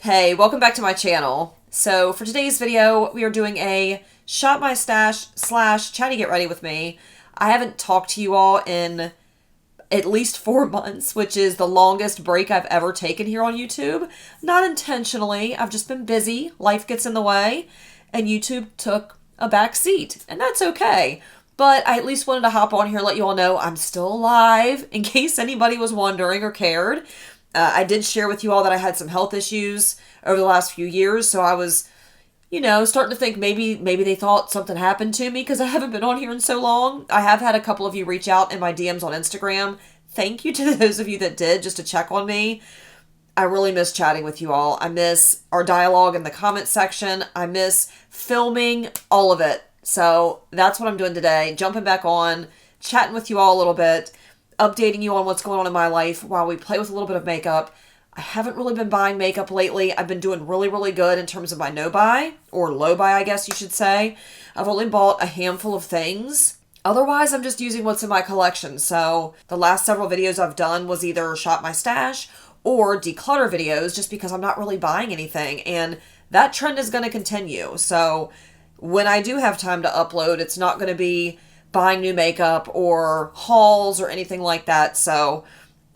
Hey, welcome back to my channel. So for today's video, we are doing a Shop My Stash / Chatty Get Ready With Me. I haven't talked to you all in at least 4 months, which is the longest break I've ever taken here on YouTube. Not intentionally, I've just been busy, life gets in the way, and YouTube took a back seat, and that's okay. But I at least wanted to hop on here and let you all know I'm still alive, in case anybody was wondering or cared. I did share with you all that I had some health issues over the last few years, so I was, starting to think maybe they thought something happened to me because I haven't been on here in so long. I have had a couple of you reach out in my DMs on Instagram. Thank you to those of you that did, just to check on me. I really miss chatting with you all. I miss our dialogue in the comment section. I miss filming, all of it. So that's what I'm doing today, jumping back on, chatting with you all a little bit, updating you on what's going on in my life while we play with a little bit of makeup. I haven't really been buying makeup lately. I've been doing really, really good in terms of my no-buy, or low-buy, I guess you should say. I've only bought a handful of things. Otherwise, I'm just using what's in my collection. So the last several videos I've done was either Shop My Stash or declutter videos, just because I'm not really buying anything. And that trend is going to continue. So when I do have time to upload, it's not going to be buying new makeup or hauls or anything like that. So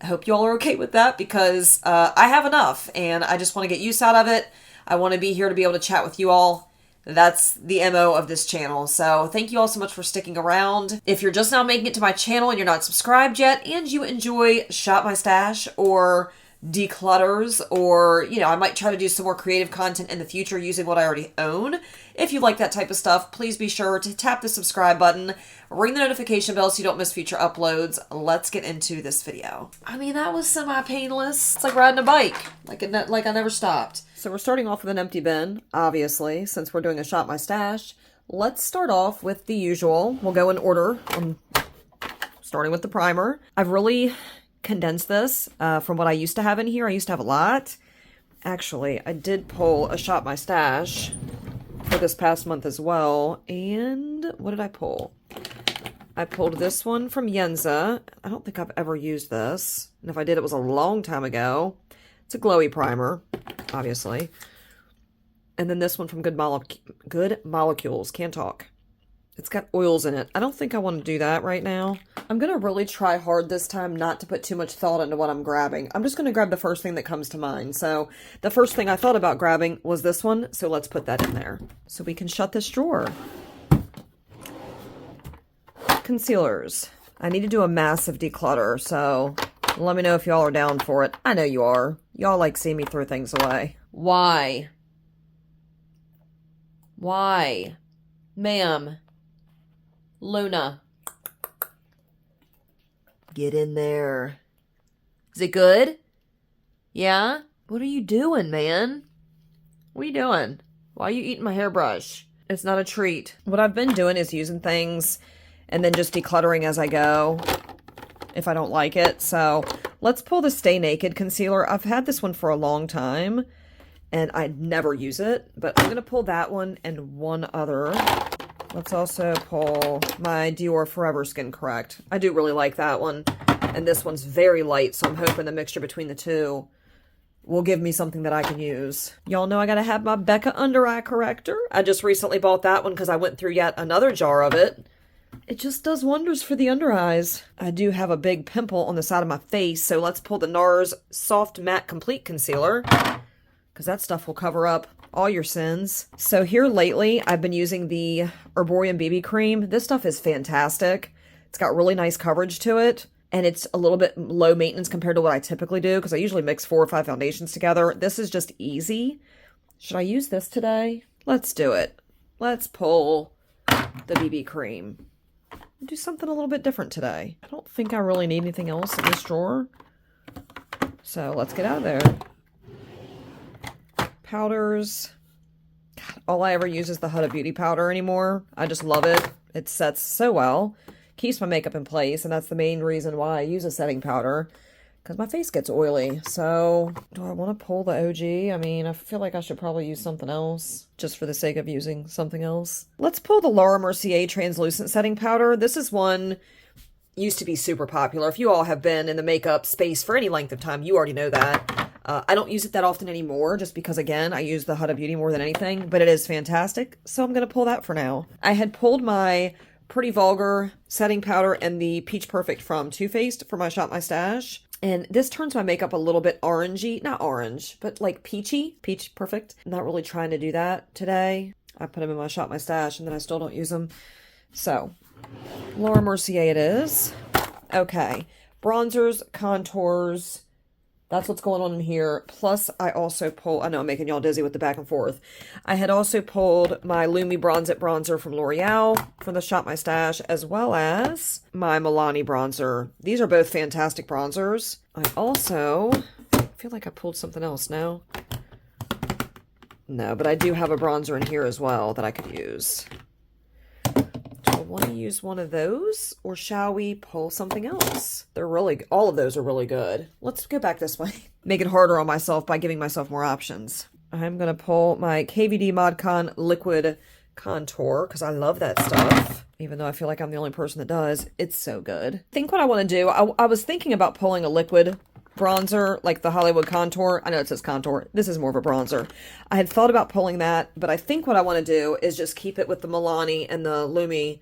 I hope you all are okay with that, because I have enough and I just want to get use out of it. I want to be here to be able to chat with you all. That's the MO of this channel. So thank you all so much for sticking around. If you're just now making it to my channel and you're not subscribed yet, and you enjoy Shop My Stash or declutters, or I might try to do some more creative content in the future using what I already own. If you like that type of stuff, please be sure to tap the subscribe button, ring the notification bell so you don't miss future uploads. Let's get into this video. I mean, that was semi-painless. It's like riding a bike, like I never stopped. So we're starting off with an empty bin, obviously, since we're doing a Shop My Stash. Let's start off with the usual. We'll go in order, starting with the primer. I've really condensed this from what I used to have in here. I used to have a lot. Actually, I did pull a Shop My Stash for this past month as well. And what did I pull? I pulled this one from Yenza. I don't think I've ever used this. And if I did, it was a long time ago. It's a glowy primer, obviously. And then this one from Good Molecules. Can't talk. It's got oils in it. I don't think I want to do that right now. I'm going to really try hard this time not to put too much thought into what I'm grabbing. I'm just going to grab the first thing that comes to mind. So the first thing I thought about grabbing was this one. So let's put that in there so we can shut this drawer. Concealers. I need to do a massive declutter, so let me know if y'all are down for it. I know you are. Y'all like seeing me throw things away. Why? Why? Ma'am. Luna. Get in there. Is it good? Yeah? What are you doing, man? What are you doing? Why are you eating my hairbrush? It's not a treat. What I've been doing is using things and then just decluttering as I go if I don't like it. So let's pull the Stay Naked concealer. I've had this one for a long time and I never use it, but I'm going to pull that one and one other. Let's also pull my Dior Forever Skin Correct. I do really like that one. And this one's very light, so I'm hoping the mixture between the two will give me something that I can use. Y'all know I gotta have my Becca Under Eye Corrector. I just recently bought that one because I went through yet another jar of it. It just does wonders for the under eyes. I do have a big pimple on the side of my face, so let's pull the NARS Soft Matte Complete Concealer, because that stuff will cover up all your sins. So here lately, I've been using the Herborium BB Cream. This stuff is fantastic. It's got really nice coverage to it, and it's a little bit low maintenance compared to what I typically do, because I usually mix 4 or 5 foundations together. This is just easy. Should I use this today? Let's do it. Let's pull the BB Cream. Do something a little bit different today. I don't think I really need anything else in this drawer. So let's get out of there. Powders. God, all I ever use is the Huda Beauty powder anymore. I just love it. It sets so well. Keeps my makeup in place, and that's the main reason why I use a setting powder, because my face gets oily. So do I want to pull the OG? I mean, I feel like I should probably use something else just for the sake of using something else. Let's pull the Laura Mercier translucent setting powder. This is one used to be super popular. If you all have been in the makeup space for any length of time, you already know that. I don't use it that often anymore just because, again, I use the Huda Beauty more than anything, but it is fantastic. So I'm going to pull that for now. I had pulled my Pretty Vulgar setting powder and the Peach Perfect from Too Faced for my Shop My Stash. And this turns my makeup a little bit orangey. Not orange, but like peachy. Peach Perfect. I'm not really trying to do that today. I put them in my Shop My Stash and then I still don't use them. So, Laura Mercier it is. Okay. Bronzers, contours. That's what's going on in here. Plus, I also pulled... I know I'm making y'all dizzy with the back and forth. I had also pulled my Lumi Bronze It bronzer from L'Oreal from the Shop My Stash, as well as my Milani bronzer. These are both fantastic bronzers. I also... feel like I pulled something else now. No, but I do have a bronzer in here as well that I could use. Do I want to use one of those, or shall we pull something else? They're really, all of those are really good. Let's go back this way. Make it harder on myself by giving myself more options. I'm going to pull my KVD ModCon Liquid Contour because I love that stuff. Even though I feel like I'm the only person that does. It's so good. I think what I want to do, I was thinking about pulling a liquid bronzer, like the Hollywood Contour. I know it says contour. This is more of a bronzer. I had thought about pulling that, but I think what I want to do is just keep it with the Milani and the Lumi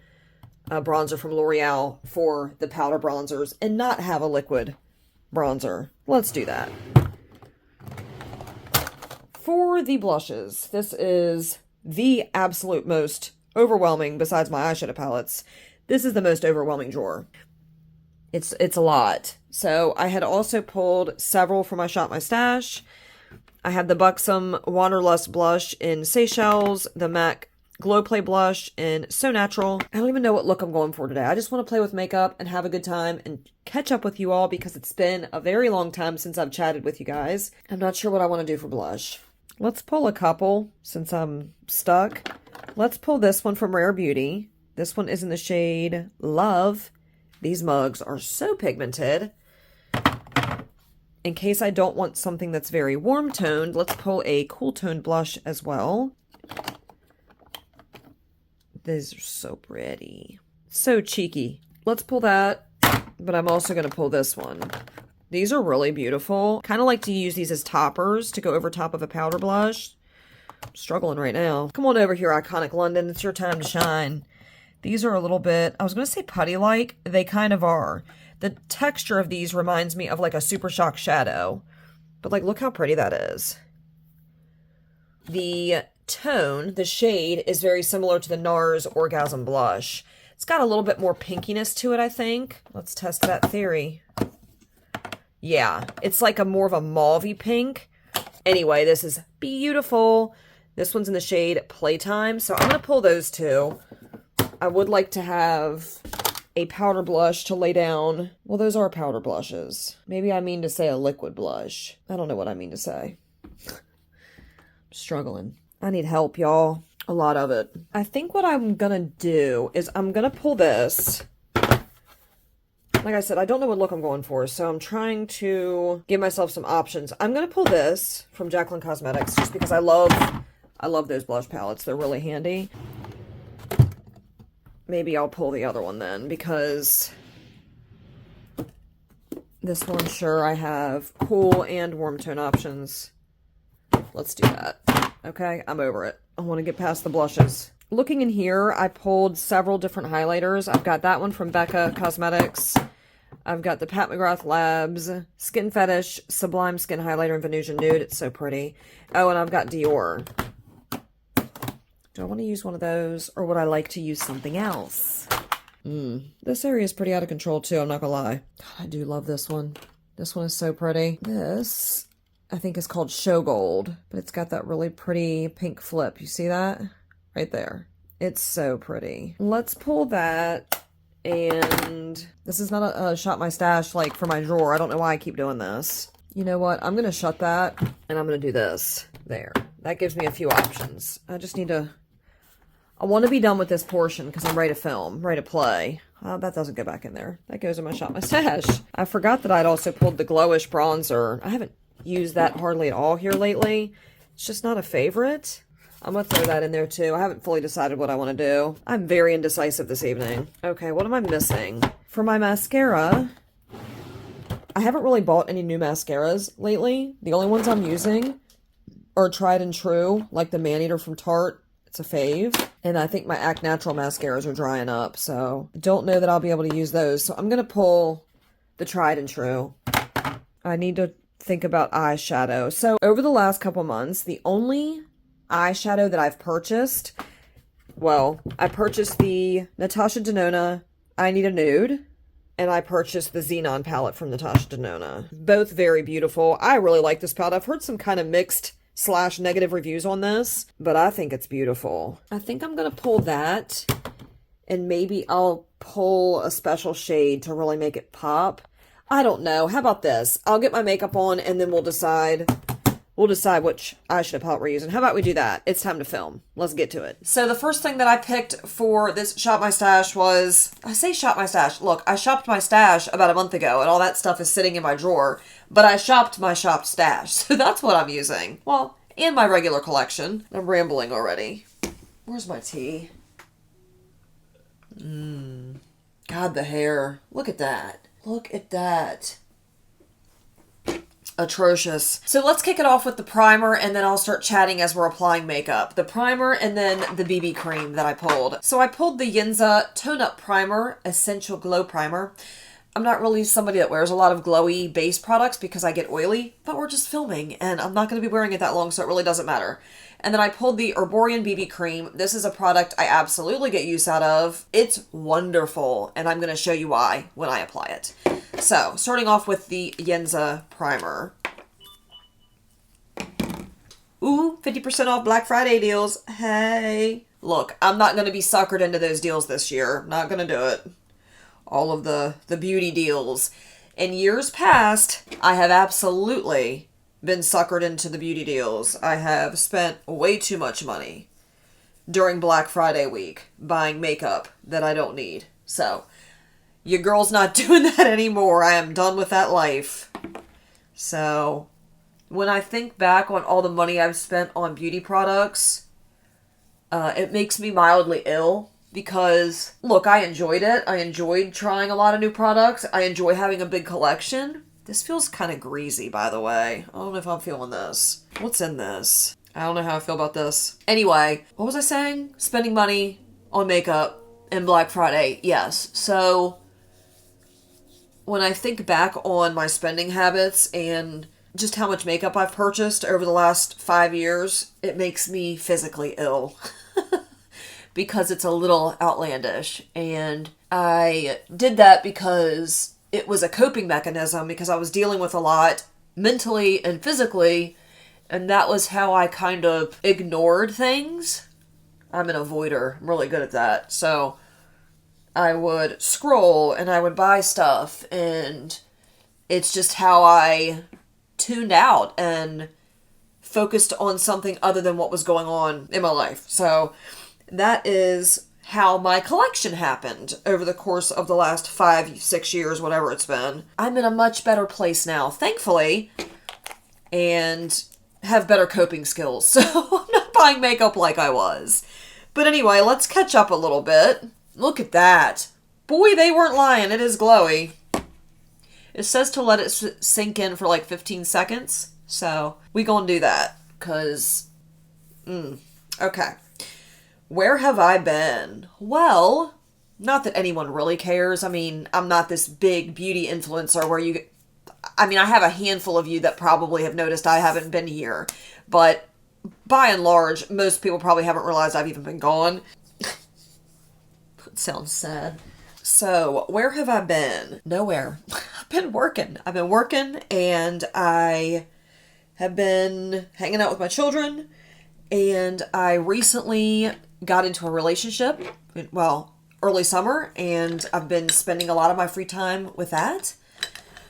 bronzer from L'Oreal for the powder bronzers and not have a liquid bronzer. Let's do that. For the blushes, this is the absolute most overwhelming, besides my eyeshadow palettes. This is the most overwhelming drawer. It's a lot. So I had also pulled several from my Shop My Stash. I had the Buxom Wanderlust blush in Seychelles, the MAC Glow Play blush in So Natural. I don't even know what look I'm going for today. I just want to play with makeup and have a good time and catch up with you all because it's been a very long time since I've chatted with you guys. I'm not sure what I want to do for blush. Let's pull a couple since I'm stuck. Let's pull this one from Rare Beauty. This one is in the shade Love. These mugs are so pigmented. In case I don't want something that's very warm toned, let's pull a cool toned blush as well. These are so pretty. So cheeky. Let's pull that, but I'm also going to pull this one. These are really beautiful. Kind of like to use these as toppers to go over top of a powder blush. I'm struggling right now. Come on over here, Iconic London. It's your time to shine. These are a little bit, I was going to say putty-like. They kind of are. The texture of these reminds me of like a Super Shock shadow. But like, look how pretty that is. The tone, the shade, is very similar to the NARS Orgasm Blush. It's got a little bit more pinkiness to it, I think. Let's test that theory. Yeah, it's like a more of a mauve-y pink. Anyway, this is beautiful. This one's in the shade Playtime. So I'm going to pull those two. I would like to have a powder blush to lay down. Well, those are powder blushes. Maybe I mean to say a liquid blush. I don't know what I mean to say. I'm struggling. I need help, y'all. A lot of it. I think what I'm gonna do is I'm gonna pull this. Like I said, I don't know what look I'm going for, so I'm trying to give myself some options. I'm gonna pull this from Jaclyn Cosmetics just because I love those blush palettes. They're really handy. Maybe I'll pull the other one then, because this one, sure, I have cool and warm tone options. Let's do that. Okay, I'm over it. I want to get past the blushes. Looking in here, I pulled several different highlighters. I've got that one from Becca Cosmetics. I've got the Pat McGrath Labs Skin Fetish Sublime Skin Highlighter in Venusian Nude. It's so pretty. Oh, and I've got Dior. Do I want to use one of those, or would I like to use something else? This area is pretty out of control too, I'm not gonna lie. God, I do love this one. This one is so pretty. This, I think, is called Show Gold, but it's got that really pretty pink flip. You see that? Right there. It's so pretty. Let's pull that, and this is not a Shop My Stash like for my drawer. I don't know why I keep doing this. You know what? I'm gonna shut that, and I'm gonna do this. There. That gives me a few options. I just need to... I want to be done with this portion because I'm ready to film, ready to play. That doesn't go back in there. That goes in my Shop My Stash. I forgot that I'd also pulled the Glowish bronzer. I haven't used that hardly at all here lately. It's just not a favorite. I'm going to throw that in there too. I haven't fully decided what I want to do. I'm very indecisive this evening. Okay, what am I missing? For my mascara, I haven't really bought any new mascaras lately. The only ones I'm using are tried and true, like the Man-Eater from Tarte. It's a fave. And I think my Act Natural mascaras are drying up, so I don't know that I'll be able to use those. So I'm going to pull the tried and true. I need to think about eyeshadow. So over the last couple months, the only eyeshadow that I've purchased, well, I purchased the Natasha Denona I Need a Nude, and I purchased the Xenon palette from Natasha Denona. Both very beautiful. I really like this palette. I've heard some kind of mixed / negative reviews on this, but I think it's beautiful. I think I'm going to pull that, and maybe I'll pull a special shade to really make it pop. I don't know. How about this? I'll get my makeup on, and then we'll decide which eyeshadow palette we're using. How about we do that? It's time to film. Let's get to it. So the first thing that I picked for this Shop My Stash was, I say Shop My Stash. Look, I shopped my stash about a month ago, and all that stuff is sitting in my drawer, but I shopped my shopped stash, so that's what I'm using. Well, and my regular collection. I'm rambling already. Where's my tea? God, the hair. Look at that. Look at that. Atrocious. So let's kick it off with the primer, and then I'll start chatting as we're applying makeup. The primer and then the BB cream that I pulled. So I pulled the Yinza Tone Up Primer, Essential Glow Primer. I'm not really somebody that wears a lot of glowy base products because I get oily, but we're just filming and I'm not going to be wearing it that long, so it really doesn't matter. And then I pulled the Herborian BB cream. This is a product I absolutely get use out of. It's wonderful, and I'm going to show you why when I apply it. So, starting off with the Yinza primer. Ooh, 50% off Black Friday deals. Hey. Look, I'm not going to be suckered into those deals this year. Not going to do it. All of the beauty deals. In years past, I have absolutely been suckered into the beauty deals. I have spent way too much money during Black Friday week buying makeup that I don't need. So, your girl's not doing that anymore. I am done with that life. So, when I think back on all the money I've spent on beauty products, it makes me mildly ill. Because, look, I enjoyed it. I enjoyed trying a lot of new products. I enjoy having a big collection. This feels kind of greasy, by the way. I don't know if I'm feeling this. What's in this? I don't know how I feel about this. Anyway, what was I saying? Spending money on makeup in Black Friday. Yes. So, when I think back on my spending habits and just how much makeup I've purchased over the last 5 years, it makes me physically ill. Because it's a little outlandish. And I did that because it was a coping mechanism, because I was dealing with a lot mentally and physically, and that was how I kind of ignored things. I'm an avoider. I'm really good at that. So I would scroll and I would buy stuff, and it's just how I tuned out and focused on something other than what was going on in my life. So that is how my collection happened over the course of the last 5-6 years, whatever it's been. I'm in a much better place now, thankfully, and have better coping skills. So I'm not buying makeup like I was. But anyway, let's catch up a little bit. Look at that. Boy, they weren't lying. It is glowy. It says to let it sink in for like 15 seconds. So we gonna do that. Because, okay. Where have I been? Well, not that anyone really cares. I mean, I'm not this big beauty influencer where you... I mean, I have a handful of you that probably have noticed I haven't been here. But by and large, most people probably haven't realized I've even been gone. That sounds sad. So, where have I been? Nowhere. I've been working. And I have been hanging out with my children. And I recently got into a relationship, well, early summer, and I've been spending a lot of my free time with that.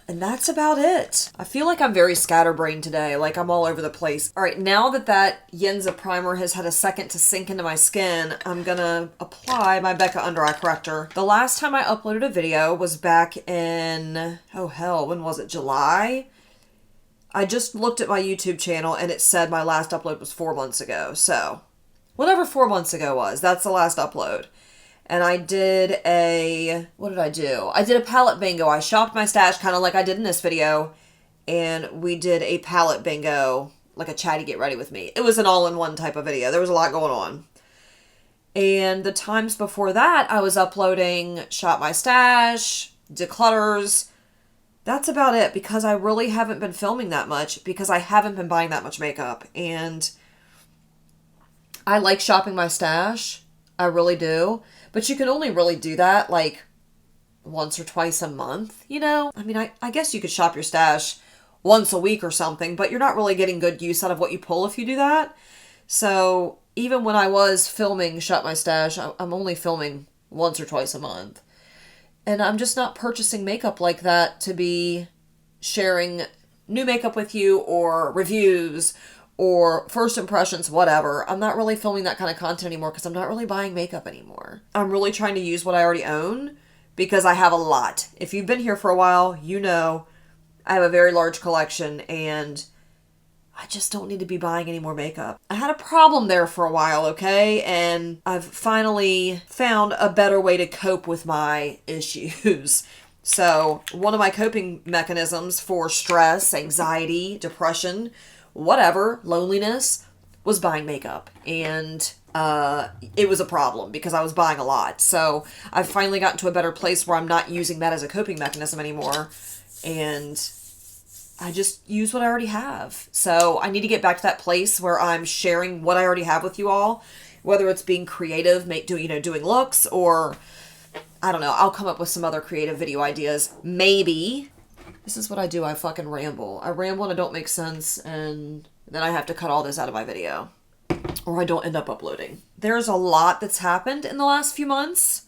And that's about it. I feel like I'm very scatterbrained today, like I'm all over the place. All right, now that Yinza primer has had a second to sink into my skin, I'm gonna apply my Becca Under Eye Corrector. The last time I uploaded a video was back in, oh hell, when was it, July? I just looked at my YouTube channel and it said my last upload was 4 months ago, so whatever 4 months ago was, that's the last upload. And I did what did I do? I did a palette bingo. I shopped my stash kind of like I did in this video. And we did a palette bingo, like a Chatty Get Ready With Me. It was an all-in-one type of video. There was a lot going on. And the times before that, I was uploading Shop My Stash, Declutters. That's about it, because I really haven't been filming that much, because I haven't been buying that much makeup. And I like shopping my stash. I really do. But you can only really do that, like, once or twice a month, you know? I mean, I guess you could shop your stash once a week or something, but you're not really getting good use out of what you pull if you do that. So even when I was filming Shop My Stash, I'm only filming once or twice a month. And I'm just not purchasing makeup like that to be sharing new makeup with you or reviews or first impressions, whatever. I'm not really filming that kind of content anymore because I'm not really buying makeup anymore. I'm really trying to use what I already own because I have a lot. If you've been here for a while, you know I have a very large collection and I just don't need to be buying any more makeup. I had a problem there for a while, okay? And I've finally found a better way to cope with my issues. So one of my coping mechanisms for stress, anxiety, depression, whatever, loneliness, was buying makeup. And it was a problem because I was buying a lot. So I've finally gotten to a better place where I'm not using that as a coping mechanism anymore. And I just use what I already have. So I need to get back to that place where I'm sharing what I already have with you all, whether it's being creative, doing looks, or I don't know, I'll come up with some other creative video ideas. Maybe. This is what I do. I fucking ramble. I ramble and it don't make sense, and then I have to cut all this out of my video, or I don't end up uploading. There's a lot that's happened in the last few months.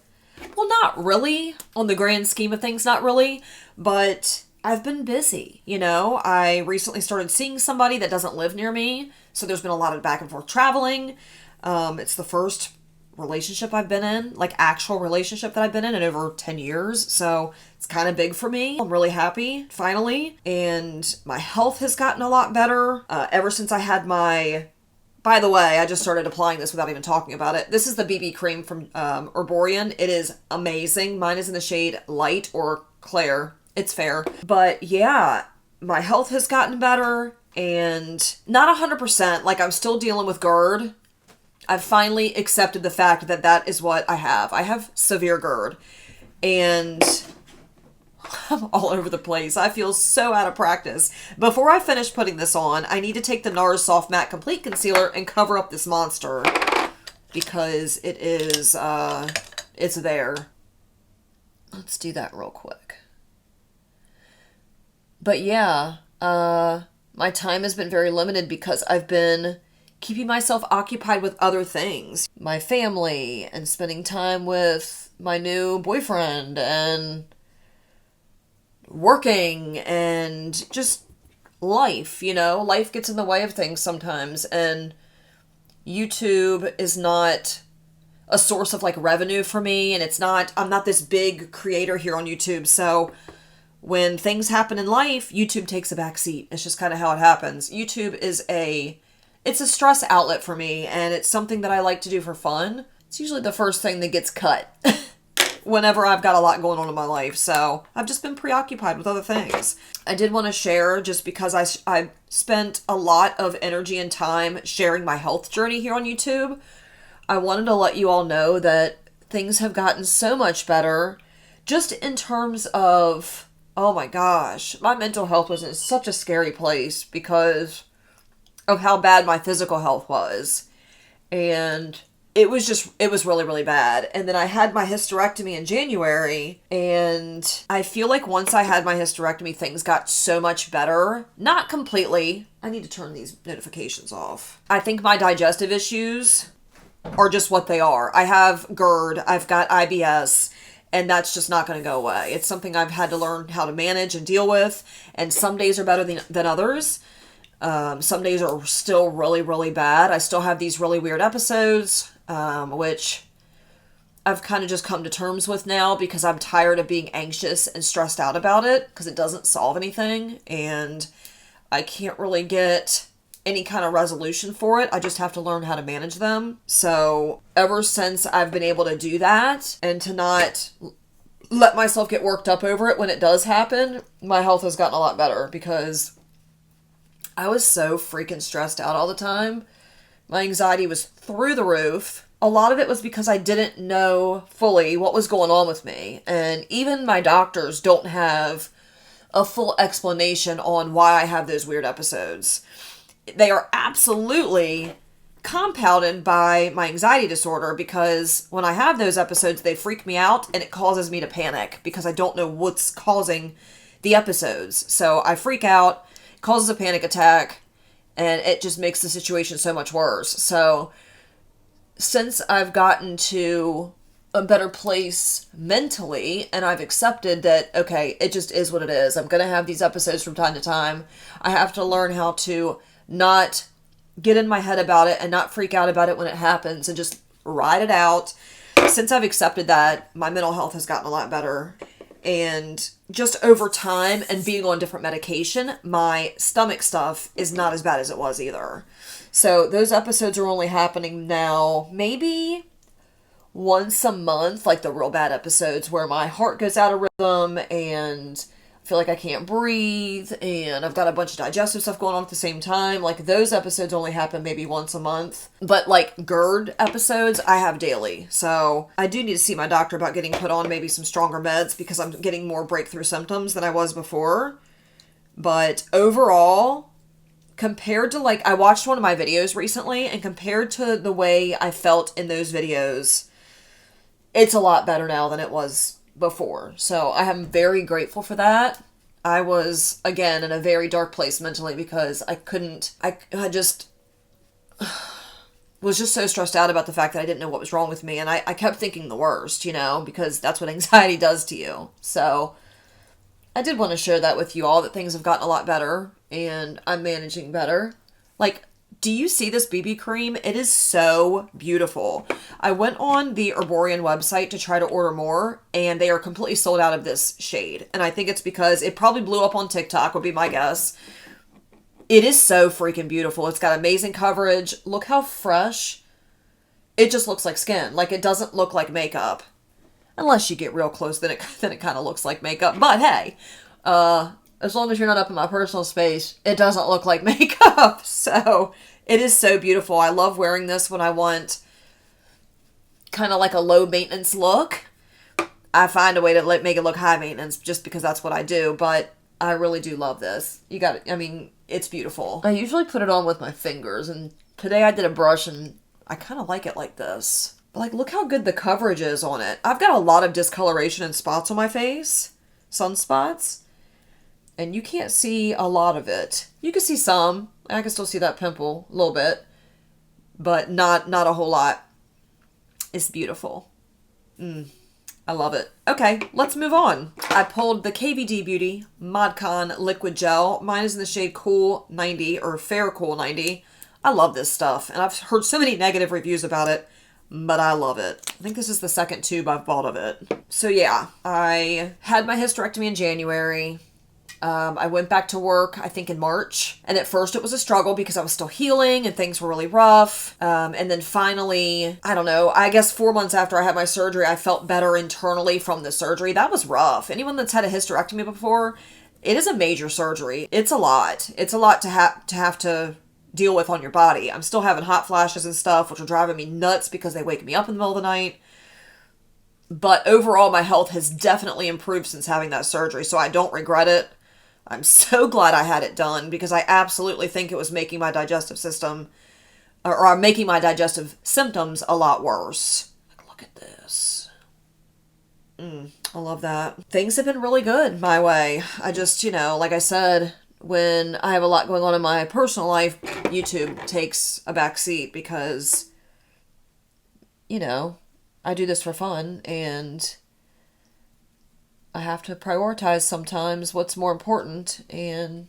Well, not really. On the grand scheme of things, not really. But I've been busy, you know. I recently started seeing somebody that doesn't live near me, so there's been a lot of back and forth traveling. It's the first relationship I've been in, like actual relationship that I've been in over 10 years, so it's kind of big for me. I'm really happy, finally, and my health has gotten a lot better ever since I had my... By the way, I just started applying this without even talking about it. This is the BB cream from Herborian. It is amazing. Mine is in the shade Light or Claire. It's fair. But yeah, my health has gotten better, and not 100%. Like, I'm still dealing with GERD. I've finally accepted the fact that that is what I have. I have severe GERD, and I'm all over the place. I feel so out of practice. Before I finish putting this on, I need to take the NARS Soft Matte Complete Concealer and cover up this monster because it is, it's there. Let's do that real quick. But yeah, my time has been very limited because I've been keeping myself occupied with other things. My family, and spending time with my new boyfriend, and working, and just life, you know? Life gets in the way of things sometimes, and YouTube is not a source of, like, revenue for me, and I'm not this big creator here on YouTube, so when things happen in life, YouTube takes a back seat. It's just kind of how it happens. YouTube is it's a stress outlet for me, and it's something that I like to do for fun. It's usually the first thing that gets cut whenever I've got a lot going on in my life, so I've just been preoccupied with other things. I did want to share, just because I spent a lot of energy and time sharing my health journey here on YouTube, I wanted to let you all know that things have gotten so much better, just in terms of, oh my gosh, my mental health was in such a scary place because of how bad my physical health was. And it was really, really bad. And then I had my hysterectomy in January, and I feel like once I had my hysterectomy, things got so much better. Not completely. I need to turn these notifications off. I think my digestive issues are just what they are. I have GERD, I've got IBS, and that's just not going to go away. It's something I've had to learn how to manage and deal with, and some days are better than others. Some days are still really, really bad. I still have these really weird episodes, which I've kind of just come to terms with now because I'm tired of being anxious and stressed out about it because it doesn't solve anything, and I can't really get any kind of resolution for it. I just have to learn how to manage them. So ever since I've been able to do that and to not let myself get worked up over it when it does happen, my health has gotten a lot better, because I was so freaking stressed out all the time. My anxiety was through the roof. A lot of it was because I didn't know fully what was going on with me. And even my doctors don't have a full explanation on why I have those weird episodes. They are absolutely compounded by my anxiety disorder, because when I have those episodes, they freak me out and it causes me to panic because I don't know what's causing the episodes. So I freak out, it causes a panic attack, and it just makes the situation so much worse. So since I've gotten to a better place mentally, and I've accepted that, okay, it just is what it is. I'm going to have these episodes from time to time. I have to learn how to not get in my head about it and not freak out about it when it happens and just ride it out. Since I've accepted that, my mental health has gotten a lot better. And just over time and being on different medication, my stomach stuff is not as bad as it was either. So those episodes are only happening now maybe once a month, like the real bad episodes where my heart goes out of rhythm and I feel like I can't breathe and I've got a bunch of digestive stuff going on at the same time. Like those episodes only happen maybe once a month. But like GERD episodes, I have daily. So I do need to see my doctor about getting put on maybe some stronger meds, because I'm getting more breakthrough symptoms than I was before. But overall, compared to, like, I watched one of my videos recently, and compared to the way I felt in those videos, it's a lot better now than it was before. So I am very grateful for that. I was, again, in a very dark place mentally because I just was just so stressed out about the fact that I didn't know what was wrong with me. And I kept thinking the worst, because that's what anxiety does to you. So I did want to share that with you all, that things have gotten a lot better and I'm managing better. Like, do you see this BB cream? It is so beautiful. I went on the Herborian website to try to order more, and they are completely sold out of this shade. And I think it's because it probably blew up on TikTok, would be my guess. It is so freaking beautiful. It's got amazing coverage. Look how fresh. It just looks like skin. Like, it doesn't look like makeup. Unless you get real close, then it kind of looks like makeup. But hey, as long as you're not up in my personal space, it doesn't look like makeup. So it is so beautiful. I love wearing this when I want kind of like a low maintenance look. I find a way to make it look high maintenance just because that's what I do. But I really do love this. It's beautiful. I usually put it on with my fingers, and today I did a brush and I kind of like it like this. But like, look how good the coverage is on it. I've got a lot of discoloration and spots on my face. Sunspots. And you can't see a lot of it. You can see some. I can still see that pimple a little bit. But not a whole lot. It's beautiful. I love it. Okay, let's move on. I pulled the KVD Beauty ModCon Liquid Gel. Mine is in the shade Cool 90 or Fair Cool 90. I love this stuff. And I've heard so many negative reviews about it, but I love it. I think this is the second tube I've bought of it. So yeah, I had my hysterectomy in January. I went back to work, I think in March. And at first it was a struggle because I was still healing and things were really rough. And then finally, I don't know, I guess 4 months after I had my surgery, I felt better internally from the surgery. That was rough. Anyone that's had a hysterectomy before, it is a major surgery. It's a lot. It's a lot to have to deal with on your body. I'm still having hot flashes and stuff, which are driving me nuts because they wake me up in the middle of the night. But overall, my health has definitely improved since having that surgery, so I don't regret it. I'm so glad I had it done because I absolutely think it was making my digestive system, or making my digestive symptoms a lot worse. Like, look at this. I love that. Things have been really good my way. I just, like I said, when I have a lot going on in my personal life, YouTube takes a back seat because, I do this for fun and I have to prioritize sometimes what's more important, and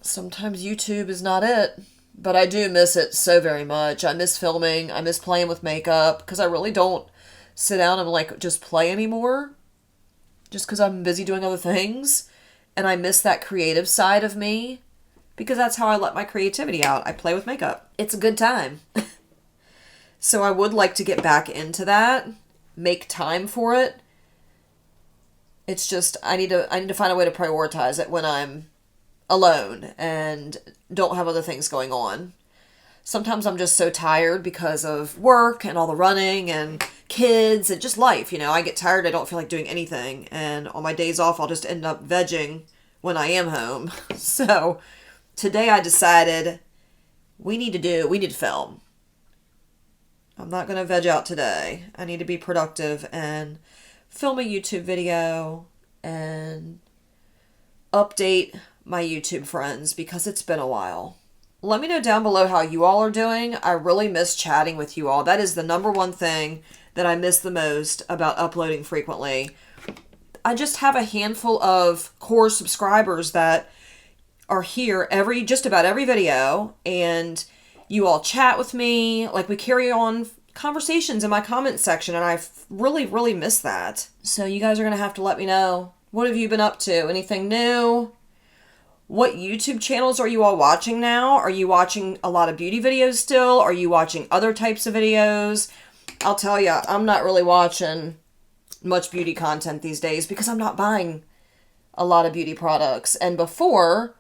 sometimes YouTube is not it. But I do miss it so very much. I miss filming. I miss playing with makeup because I really don't sit down and just play anymore just because I'm busy doing other things. And I miss that creative side of me because that's how I let my creativity out. I play with makeup. It's a good time. So I would like to get back into that, make time for it. It's just I need to find a way to prioritize it when I'm alone and don't have other things going on. Sometimes I'm just so tired because of work and all the running and kids and just life, you know. I get tired, I don't feel like doing anything, and on my days off I'll just end up vegging when I am home. So today I decided we need to film. I'm not going to veg out today. I need to be productive and film a YouTube video and update my YouTube friends because it's been a while. Let me know down below how you all are doing. I really miss chatting with you all. That is the number one thing that I miss the most about uploading frequently. I just have a handful of core subscribers that are here just about every video, and you all chat with me. Like, we carry on conversations in my comment section, and I really, really miss that. So you guys are going to have to let me know. What have you been up to? Anything new? What YouTube channels are you all watching now? Are you watching a lot of beauty videos still? Are you watching other types of videos? I'll tell you, I'm not really watching much beauty content these days because I'm not buying a lot of beauty products. And before,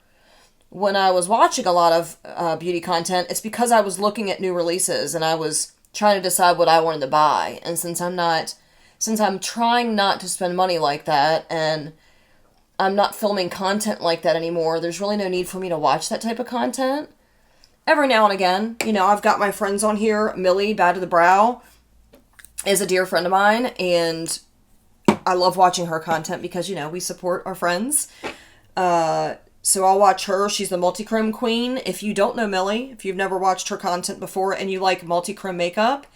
when I was watching a lot of beauty content, it's because I was looking at new releases and I was trying to decide what I wanted to buy. And since I'm trying not to spend money like that, and I'm not filming content like that anymore, there's really no need for me to watch that type of content. Every now and again, you know, I've got my friends on here. Millie, Bad to the Brow, is a dear friend of mine, and I love watching her content because, you know, we support our friends. So I'll watch her. She's the multi-chrome queen. If you don't know Millie, if you've never watched her content before and you like multi-chrome makeup,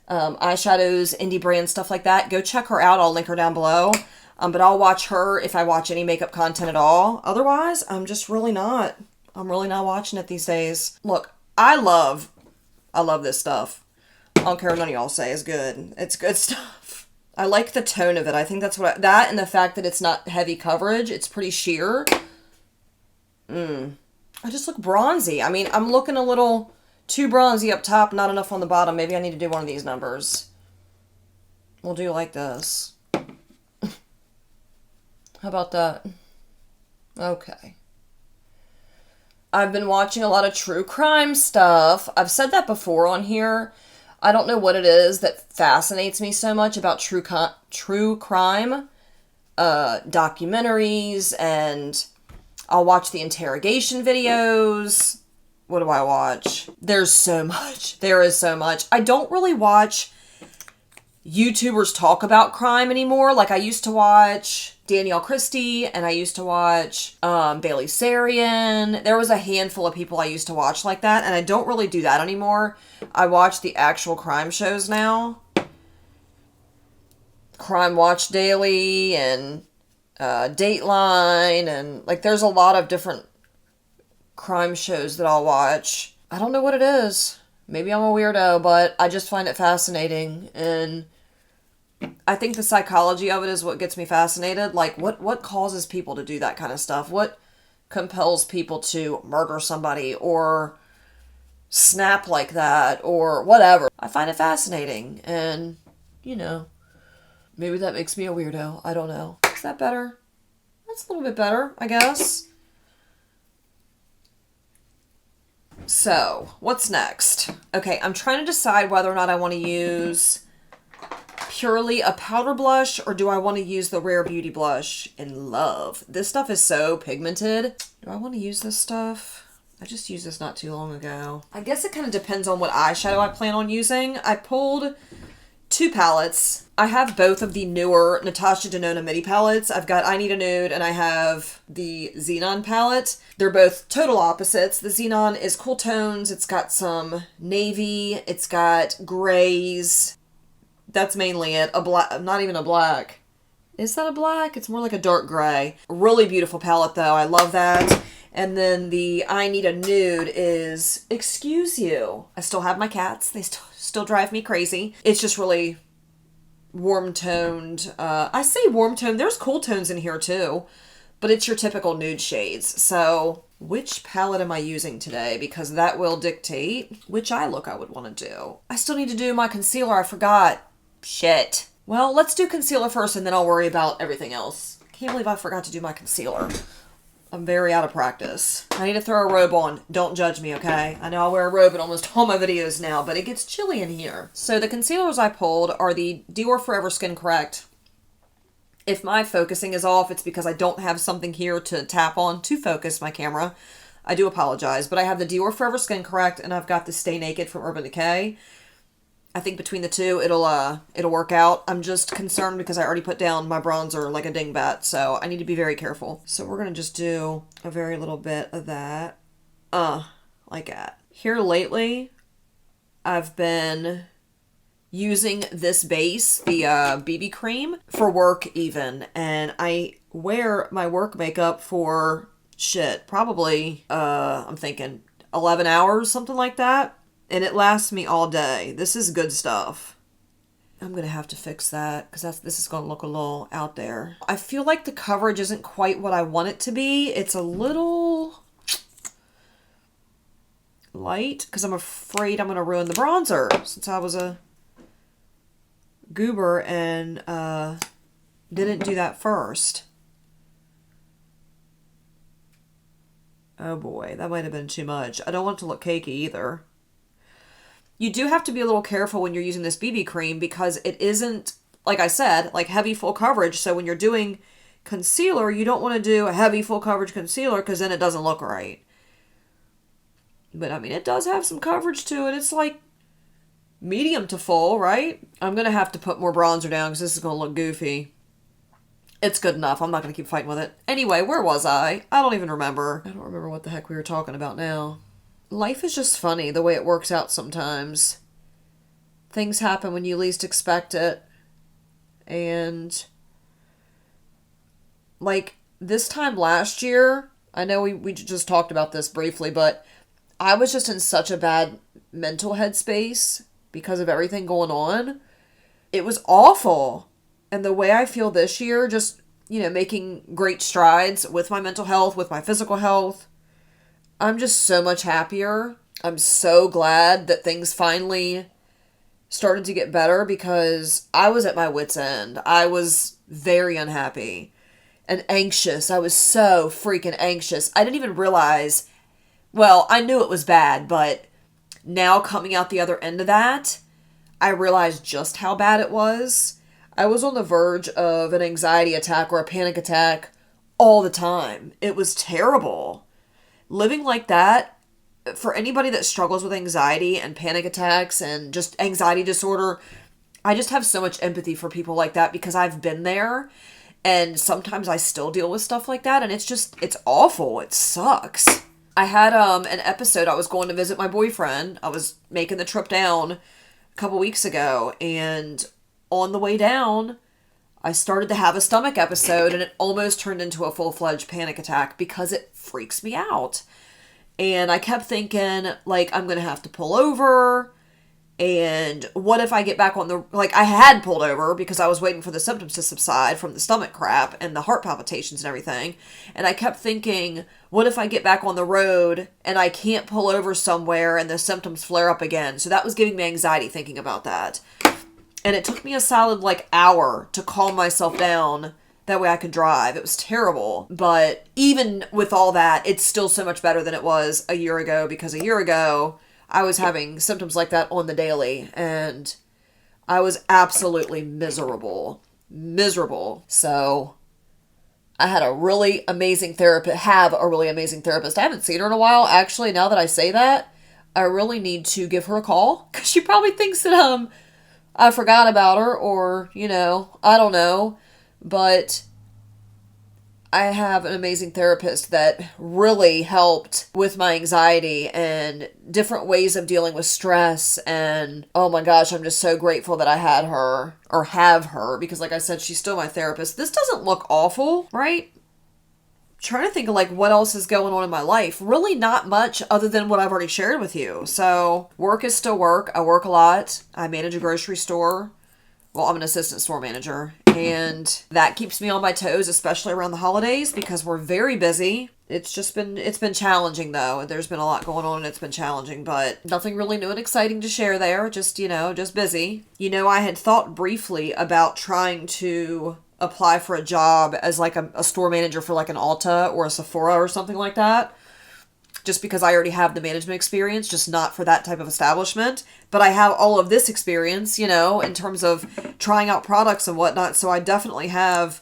eyeshadows, indie brand, stuff like that, go check her out. I'll link her down below. But I'll watch her if I watch any makeup content at all. Otherwise, I'm really not watching it these days. Look, I love this stuff. I don't care what none of y'all say is good. It's good stuff. I like the tone of it. I think that's that and the fact that it's not heavy coverage. It's pretty sheer. I just look bronzy. I mean, I'm looking a little too bronzy up top, not enough on the bottom. Maybe I need to do one of these numbers. We'll do like this. How about that? Okay. I've been watching a lot of true crime stuff. I've said that before on here. I don't know what it is that fascinates me so much about true crime documentaries, and I'll watch the interrogation videos. What do I watch? There's so much. There is so much. I don't really watch YouTubers talk about crime anymore. Like, I used to watch Danielle Christie, and I used to watch Bailey Sarian. There was a handful of people I used to watch like that, and I don't really do that anymore. I watch the actual crime shows now. Crime Watch Daily and Dateline, and like there's a lot of different crime shows that I'll watch. I don't know what it is. Maybe I'm a weirdo, but I just find it fascinating, and I think the psychology of it is what gets me fascinated. Like, what causes people to do that kind of stuff? What compels people to murder somebody or snap like that or whatever? I find it fascinating, and, you know, maybe that makes me a weirdo. I don't know. Is that better? That's a little bit better, I guess. So, what's next? Okay, I'm trying to decide whether or not I want to use purely a powder blush, or do I want to use the Rare Beauty blush in Love? This stuff is so pigmented. Do I want to use this stuff? I just used this not too long ago. I guess it kind of depends on what eyeshadow I plan on using. I pulled 2 palettes. I have both of the newer Natasha Denona midi palettes. I've got I Need a Nude, and I have the Xenon palette. They're both total opposites. The Xenon is cool tones. It's got some navy. It's got grays. That's mainly it. A black, not even a black. Is that a black? It's more like a dark gray. Really beautiful palette though. I love that. And then the I Need a Nude is, excuse you. I still have my cats. They still drive me crazy. It's just really warm toned. I say warm toned. There's cool tones in here too, but it's your typical nude shades. So which palette am I using today? Because that will dictate which eye look I would want to do. I still need to do my concealer. I forgot. Shit. Well, let's do concealer first and then I'll worry about everything else. Can't believe I forgot to do my concealer. I'm very out of practice. I need to throw a robe on. Don't judge me, okay? I know I wear a robe in almost all my videos now, but it gets chilly in here. So the concealers I pulled are the Dior Forever Skin Correct. If my focusing is off, it's because I don't have something here to tap on to focus my camera. I do apologize, but I have the Dior Forever Skin Correct and I've got the Stay Naked from Urban Decay. I think between the two, it'll work out. I'm just concerned because I already put down my bronzer like a dingbat, so I need to be very careful. So we're going to just do a very little bit of that. Like that. Here lately, I've been using this base, the BB cream, for work even. And I wear my work makeup for, probably, I'm thinking 11 hours, something like that. And it lasts me all day. This is good stuff. I'm going to have to fix that because this is going to look a little out there. I feel like the coverage isn't quite what I want it to be. It's a little light because I'm afraid I'm going to ruin the bronzer since I was a goober and didn't do that first. Oh boy, that might have been too much. I don't want it to look cakey either. You do have to be a little careful when you're using this BB cream because it isn't, like I said, like heavy full coverage. So when you're doing concealer, you don't want to do a heavy full coverage concealer because then it doesn't look right. But I mean, it does have some coverage to it. It's like medium to full, right? I'm going to have to put more bronzer down because this is going to look goofy. It's good enough. I'm not going to keep fighting with it. Anyway, where was I? I don't even remember. I don't remember what the heck we were talking about now. Life is just funny the way it works out sometimes. Things happen when you least expect it. And like this time last year, I know we just talked about this briefly, but I was just in such a bad mental headspace because of everything going on. It was awful. And the way I feel this year, just, making great strides with my mental health, with my physical health. I'm just so much happier. I'm so glad that things finally started to get better because I was at my wit's end. I was very unhappy and anxious. I was so freaking anxious. I didn't even realize, well, I knew it was bad, but now coming out the other end of that, I realized just how bad it was. I was on the verge of an anxiety attack or a panic attack all the time. It was terrible. Living like that, for anybody that struggles with anxiety and panic attacks and just anxiety disorder, I just have so much empathy for people like that because I've been there and sometimes I still deal with stuff like that and it's awful. It sucks. I had an episode. I was going to visit my boyfriend. I was making the trip down a couple weeks ago and on the way down, I started to have a stomach episode and it almost turned into a full-fledged panic attack because it freaks me out. And I kept thinking, like, I'm going to have to pull over. And what if I get back on I had pulled over because I was waiting for the symptoms to subside from the stomach crap and the heart palpitations and everything. And I kept thinking, what if I get back on the road and I can't pull over somewhere and the symptoms flare up again? So that was giving me anxiety thinking about that. And it took me a solid, hour to calm myself down. That way I could drive. It was terrible. But even with all that, it's still so much better than it was a year ago. Because a year ago, I was having symptoms like that on the daily. And I was absolutely miserable. Miserable. So I had a really amazing therapist. I haven't seen her in a while. Actually, now that I say that, I really need to give her a call. Because she probably thinks that, I forgot about her or, I don't know. But I have an amazing therapist that really helped with my anxiety and different ways of dealing with stress. And oh my gosh, I'm just so grateful that I had her or have her because like I said, she's still my therapist. This doesn't look awful, right? Trying to think of what else is going on in my life. Really not much other than what I've already shared with you. So work is still work. I work a lot. I manage a grocery store. Well, I'm an assistant store manager And that keeps me on my toes, especially around the holidays, because we're very busy. It's been challenging though. There's been a lot going on and it's been challenging, but nothing really new and exciting to share there. Just, just busy. I had thought briefly about trying to apply for a job as like a store manager for like an Ulta or a Sephora or something like that. Just because I already have the management experience, just not for that type of establishment. But I have all of this experience, in terms of trying out products and whatnot. So I definitely have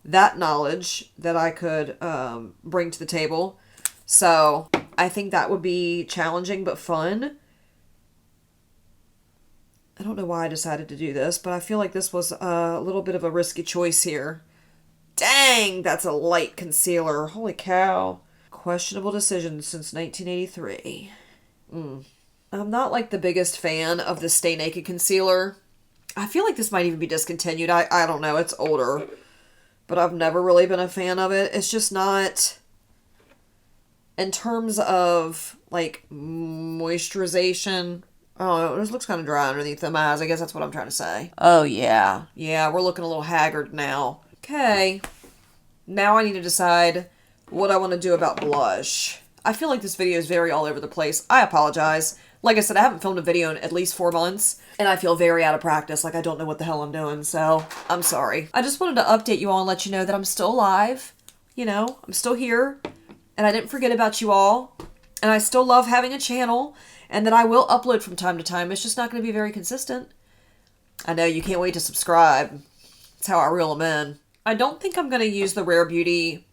that knowledge that I could bring to the table. So I think that would be challenging but fun. I don't know why I decided to do this, but I feel like this was a little bit of a risky choice here. Dang, that's a light concealer. Holy cow. Questionable decision since 1983. I'm not like the biggest fan of the Stay Naked concealer. I feel like this might even be discontinued. I don't know. It's older. But I've never really been a fan of it. It's just not... In terms of, like, moisturization... I don't know. It just looks kind of dry underneath my eyes. I guess that's what I'm trying to say. Oh, yeah. Yeah, we're looking a little haggard now. Okay. Now I need to decide what I want to do about blush. I feel like this video is very all over the place. I apologize. Like I said, I haven't filmed a video in at least 4 months, and I feel very out of practice, like I don't know what the hell I'm doing, so I'm sorry. I just wanted to update you all and let you know that I'm still alive. I'm still here, and I didn't forget about you all, and I still love having a channel, and that I will upload from time to time. It's just not going to be very consistent. I know you can't wait to subscribe. That's how I reel them in. I don't think I'm going to use the Rare Beauty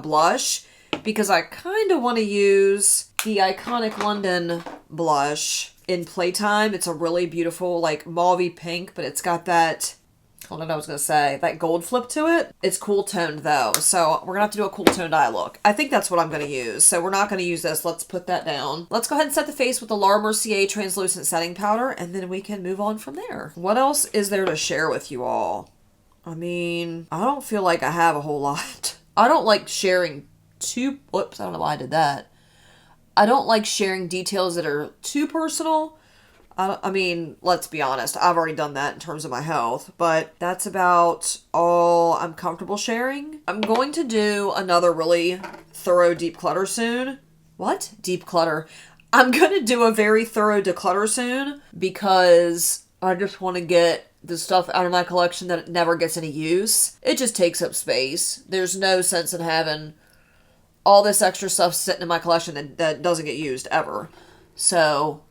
blush, because I kind of want to use the Iconic London blush in Playtime. It's a really beautiful, like, mauve pink, but it's got that, I don't know what I was going to say, that gold flip to it. It's cool toned, though, so we're going to have to do a cool toned eye look. I think that's what I'm going to use, so we're not going to use this. Let's put that down. Let's go ahead and set the face with the Laura Mercier Translucent Setting Powder, and then we can move on from there. What else is there to share with you all? I mean, I don't feel like I have a whole lot. I don't like sharing whoops, I don't know why I did that. I don't like sharing details that are too personal. I mean, let's be honest, I've already done that in terms of my health, but that's about all I'm comfortable sharing. I'm going to do another really thorough deep clutter soon. What? Deep clutter. I'm going to do a very thorough declutter soon because I just want to get the stuff out of my collection that never gets any use. It just takes up space. There's no sense in having all this extra stuff sitting in my collection that doesn't get used ever. So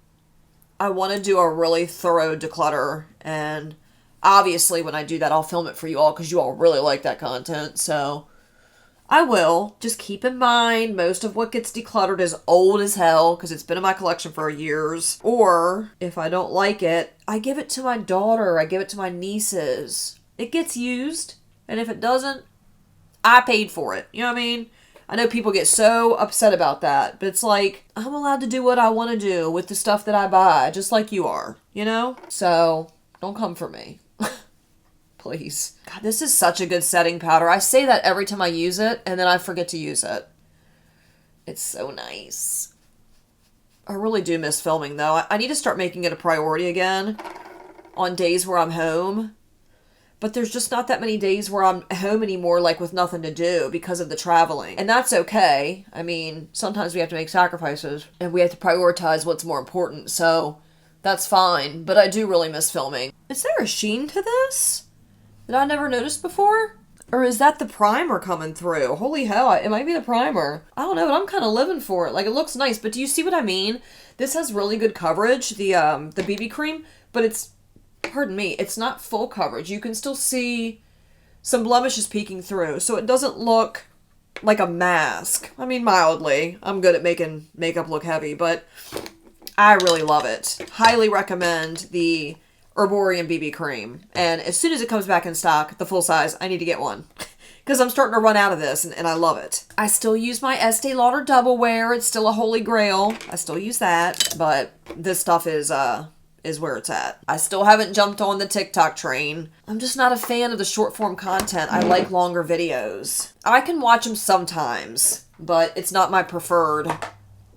I want to do a really thorough declutter, and obviously when I do that I'll film it for you all because you all really like that content. So I will. Just keep in mind, most of what gets decluttered is old as hell because it's been in my collection for years. Or, if I don't like it, I give it to my daughter. I give it to my nieces. It gets used. And if it doesn't, I paid for it. You know what I mean? I know people get so upset about that. But it's like, I'm allowed to do what I want to do with the stuff that I buy. Just like you are. So, don't come for me. Please. God, this is such a good setting powder. I say that every time I use it, and then I forget to use it. It's so nice. I really do miss filming, though. I need to start making it a priority again on days where I'm home. But there's just not that many days where I'm home anymore, like, with nothing to do because of the traveling. And that's okay. I mean, sometimes we have to make sacrifices, and we have to prioritize what's more important, so that's fine. But I do really miss filming. Is there a sheen to this that I never noticed before? Or is that the primer coming through? Holy hell, it might be the primer. I don't know, but I'm kind of living for it. Like, it looks nice, but do you see what I mean? This has really good coverage, the BB cream, but it's, pardon me, it's not full coverage. You can still see some blemishes peeking through, so it doesn't look like a mask. I mean, mildly. I'm good at making makeup look heavy, but I really love it. Highly recommend the Herborium BB cream. And as soon as it comes back in stock, the full size, I need to get one. Because I'm starting to run out of this, and I love it. I still use my Estee Lauder Double Wear. It's still a holy grail. I still use that. But this stuff is where it's at. I still haven't jumped on the TikTok train. I'm just not a fan of the short form content. I like longer videos. I can watch them sometimes, but it's not my preferred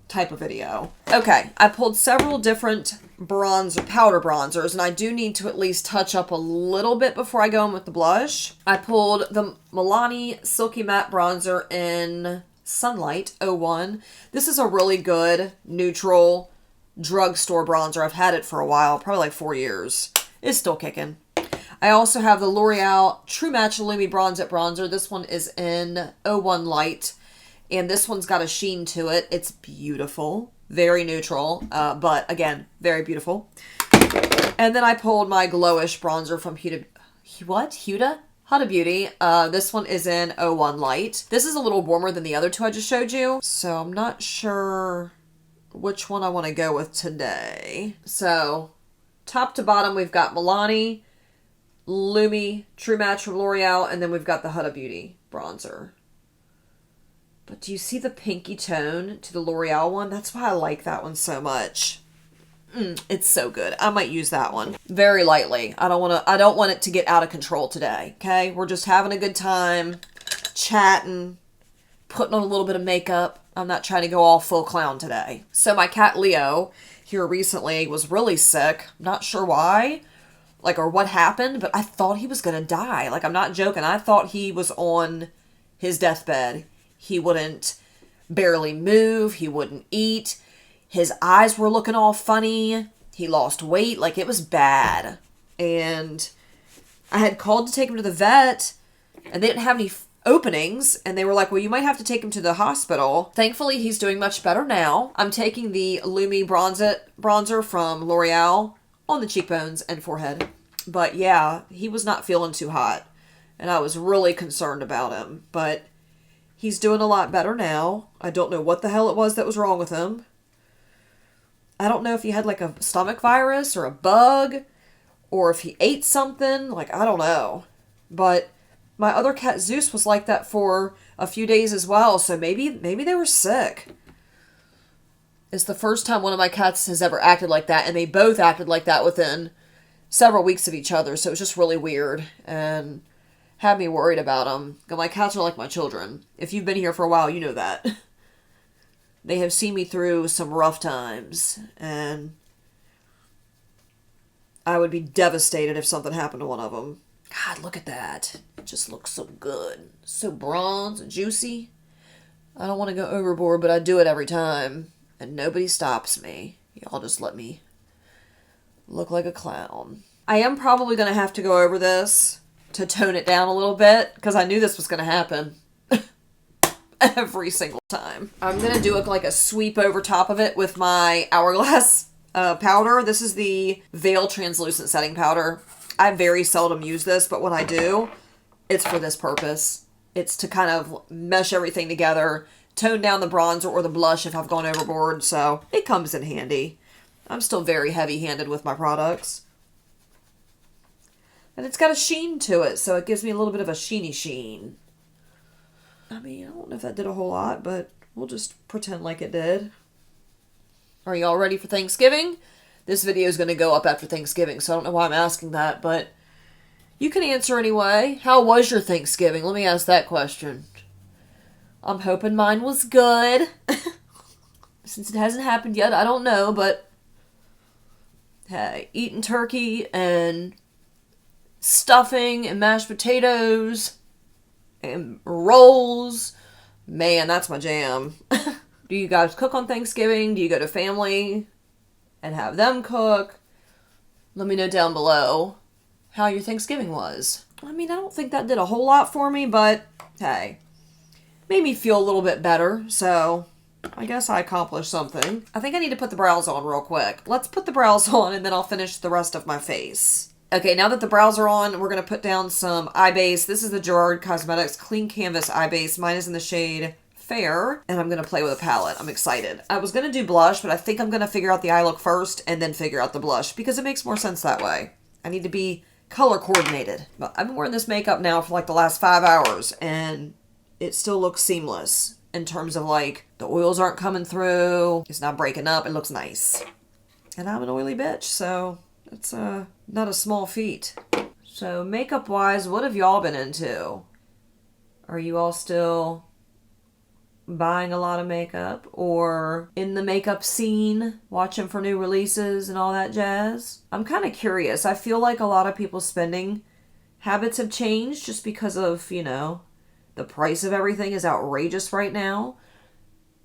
type of video. Okay, I pulled several different bronzer, powder bronzers, and I do need to at least touch up a little bit before I go in with the blush. I pulled the Milani Silky Matte Bronzer in Sunlight 01. This is a really good neutral drugstore bronzer. I've had it for a while, probably like 4 years. It's still kicking. I also have the L'Oreal True Match Lumi Bronze It Bronzer. This one is in 01 Light, and this one's got a sheen to it. It's beautiful. Very neutral, but again, very beautiful. And then I pulled my Glowish bronzer from Huda Beauty. This one is in 01 Light. This is a little warmer than the other two I just showed you, so I'm not sure which one I want to go with today. So, top to bottom, we've got Milani, Lumi, True Match from L'Oreal, and then we've got the Huda Beauty bronzer. But do you see the pinky tone to the L'Oreal one? That's why I like that one so much. It's so good. I might use that one very lightly. I don't want it to get out of control today. Okay, we're just having a good time, chatting, putting on a little bit of makeup. I'm not trying to go all full clown today. So my cat Leo here recently was really sick. Not sure why, or what happened, but I thought he was gonna die. I'm not joking. I thought he was on his deathbed. He wouldn't barely move. He wouldn't eat. His eyes were looking all funny. He lost weight. It was bad. And I had called to take him to the vet, and they didn't have any openings. And they were like, well, you might have to take him to the hospital. Thankfully, he's doing much better now. I'm taking the Lumi bronzer from L'Oreal on the cheekbones and forehead. But yeah, he was not feeling too hot. And I was really concerned about him. But he's doing a lot better now. I don't know what the hell it was that was wrong with him. I don't know if he had a stomach virus or a bug, or if he ate something. I don't know. But my other cat Zeus was like that for a few days as well, so maybe they were sick. It's the first time one of my cats has ever acted like that, and they both acted like that within several weeks of each other, so it was just really weird, and had me worried about them. My cats are like my children. If you've been here for a while, you know that. They have seen me through some rough times, and I would be devastated if something happened to one of them. God, look at that. It just looks so good. So bronze and juicy. I don't want to go overboard, but I do it every time, and nobody stops me. Y'all just let me look like a clown. I am probably going to have to go over this to tone it down a little bit, because I knew this was going to happen. Every single time. I'm going to do a sweep over top of it with my Hourglass powder. This is the Veil Translucent Setting Powder. I very seldom use this, but when I do, it's for this purpose. It's to kind of mesh everything together, tone down the bronzer or the blush if I've gone overboard, so it comes in handy. I'm still very heavy-handed with my products. And it's got a sheen to it, so it gives me a little bit of a sheeny sheen. I don't know if that did a whole lot, but we'll just pretend like it did. Are y'all ready for Thanksgiving? This video is going to go up after Thanksgiving, so I don't know why I'm asking that, but you can answer anyway. How was your Thanksgiving? Let me ask that question. I'm hoping mine was good. Since it hasn't happened yet, I don't know, but hey, eating turkey and stuffing and mashed potatoes and rolls. Man, that's my jam. Do you guys cook on Thanksgiving? Do you go to family and have them cook? Let me know down below how your Thanksgiving was. I don't think that did a whole lot for me, but hey, made me feel a little bit better, so I guess I accomplished something. I think I need to put the brows on real quick. Let's put the brows on and then I'll finish the rest of my face. Okay, now that the brows are on, we're going to put down some eye base. This is the Gerard Cosmetics Clean Canvas Eye Base. Mine is in the shade Fair, and I'm going to play with a palette. I'm excited. I was going to do blush, but I think I'm going to figure out the eye look first and then figure out the blush because it makes more sense that way. I need to be color coordinated. But I've been wearing this makeup now for the last 5 hours, and it still looks seamless in terms of the oils aren't coming through. It's not breaking up. It looks nice. And I'm an oily bitch, so it's not a small feat. So makeup-wise, what have y'all been into? Are you all still buying a lot of makeup or in the makeup scene, watching for new releases and all that jazz. I'm kind of curious. I feel like a lot of people's spending habits have changed just because of, the price of everything is outrageous right now.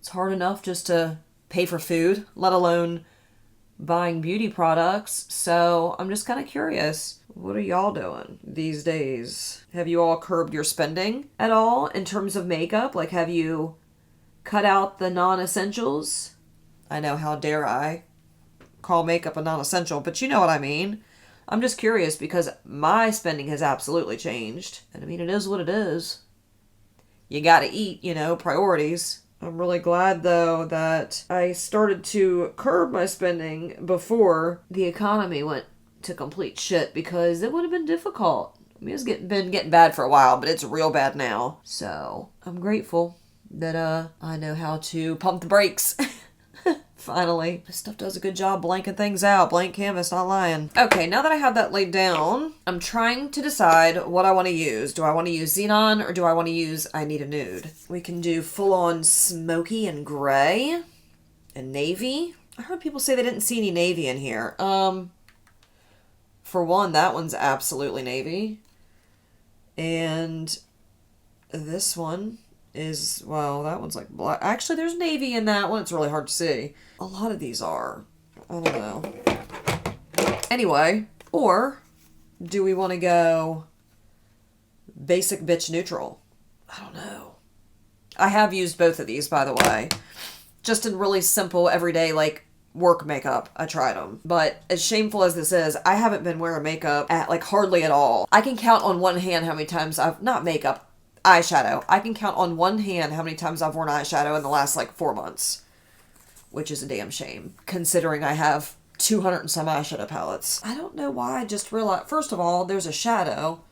It's hard enough just to pay for food, let alone buying beauty products. So I'm just kind of curious. What are y'all doing these days? Have you all curbed your spending at all in terms of makeup? Like, have you cut out the non-essentials? I know, how dare I call makeup a non-essential, but you know what I mean. I'm just curious because my spending has absolutely changed. And I mean, it is what it is. You gotta eat, priorities. I'm really glad, though, that I started to curb my spending before the economy went to complete shit, because it would have been difficult. I mean, it's been getting bad for a while, but it's real bad now. So I'm grateful that I know how to pump the brakes. Finally. This stuff does a good job blanking things out. Blank canvas, not lying. Okay, now that I have that laid down, I'm trying to decide what I want to use. Do I want to use Xenon or do I want to use I Need a Nude? We can do full-on smoky and gray and navy. I heard people say they didn't see any navy in here. For one, that one's absolutely navy. And this one is, well, that one's like black. Actually, there's navy in that one. It's really hard to see. A lot of these are. I don't know. Anyway, or do we want to go basic bitch neutral? I don't know. I have used both of these, by the way. Just in really simple, everyday, like, work makeup. I tried them. But as shameful as this is, I haven't been wearing makeup at, like, hardly at all. I can count on one hand how many times not makeup, eyeshadow. I can count on one hand how many times I've worn eyeshadow in the last, 4 months. Which is a damn shame, considering I have 200 and some eyeshadow palettes. I don't know why I just realized, first of all, there's a shadow,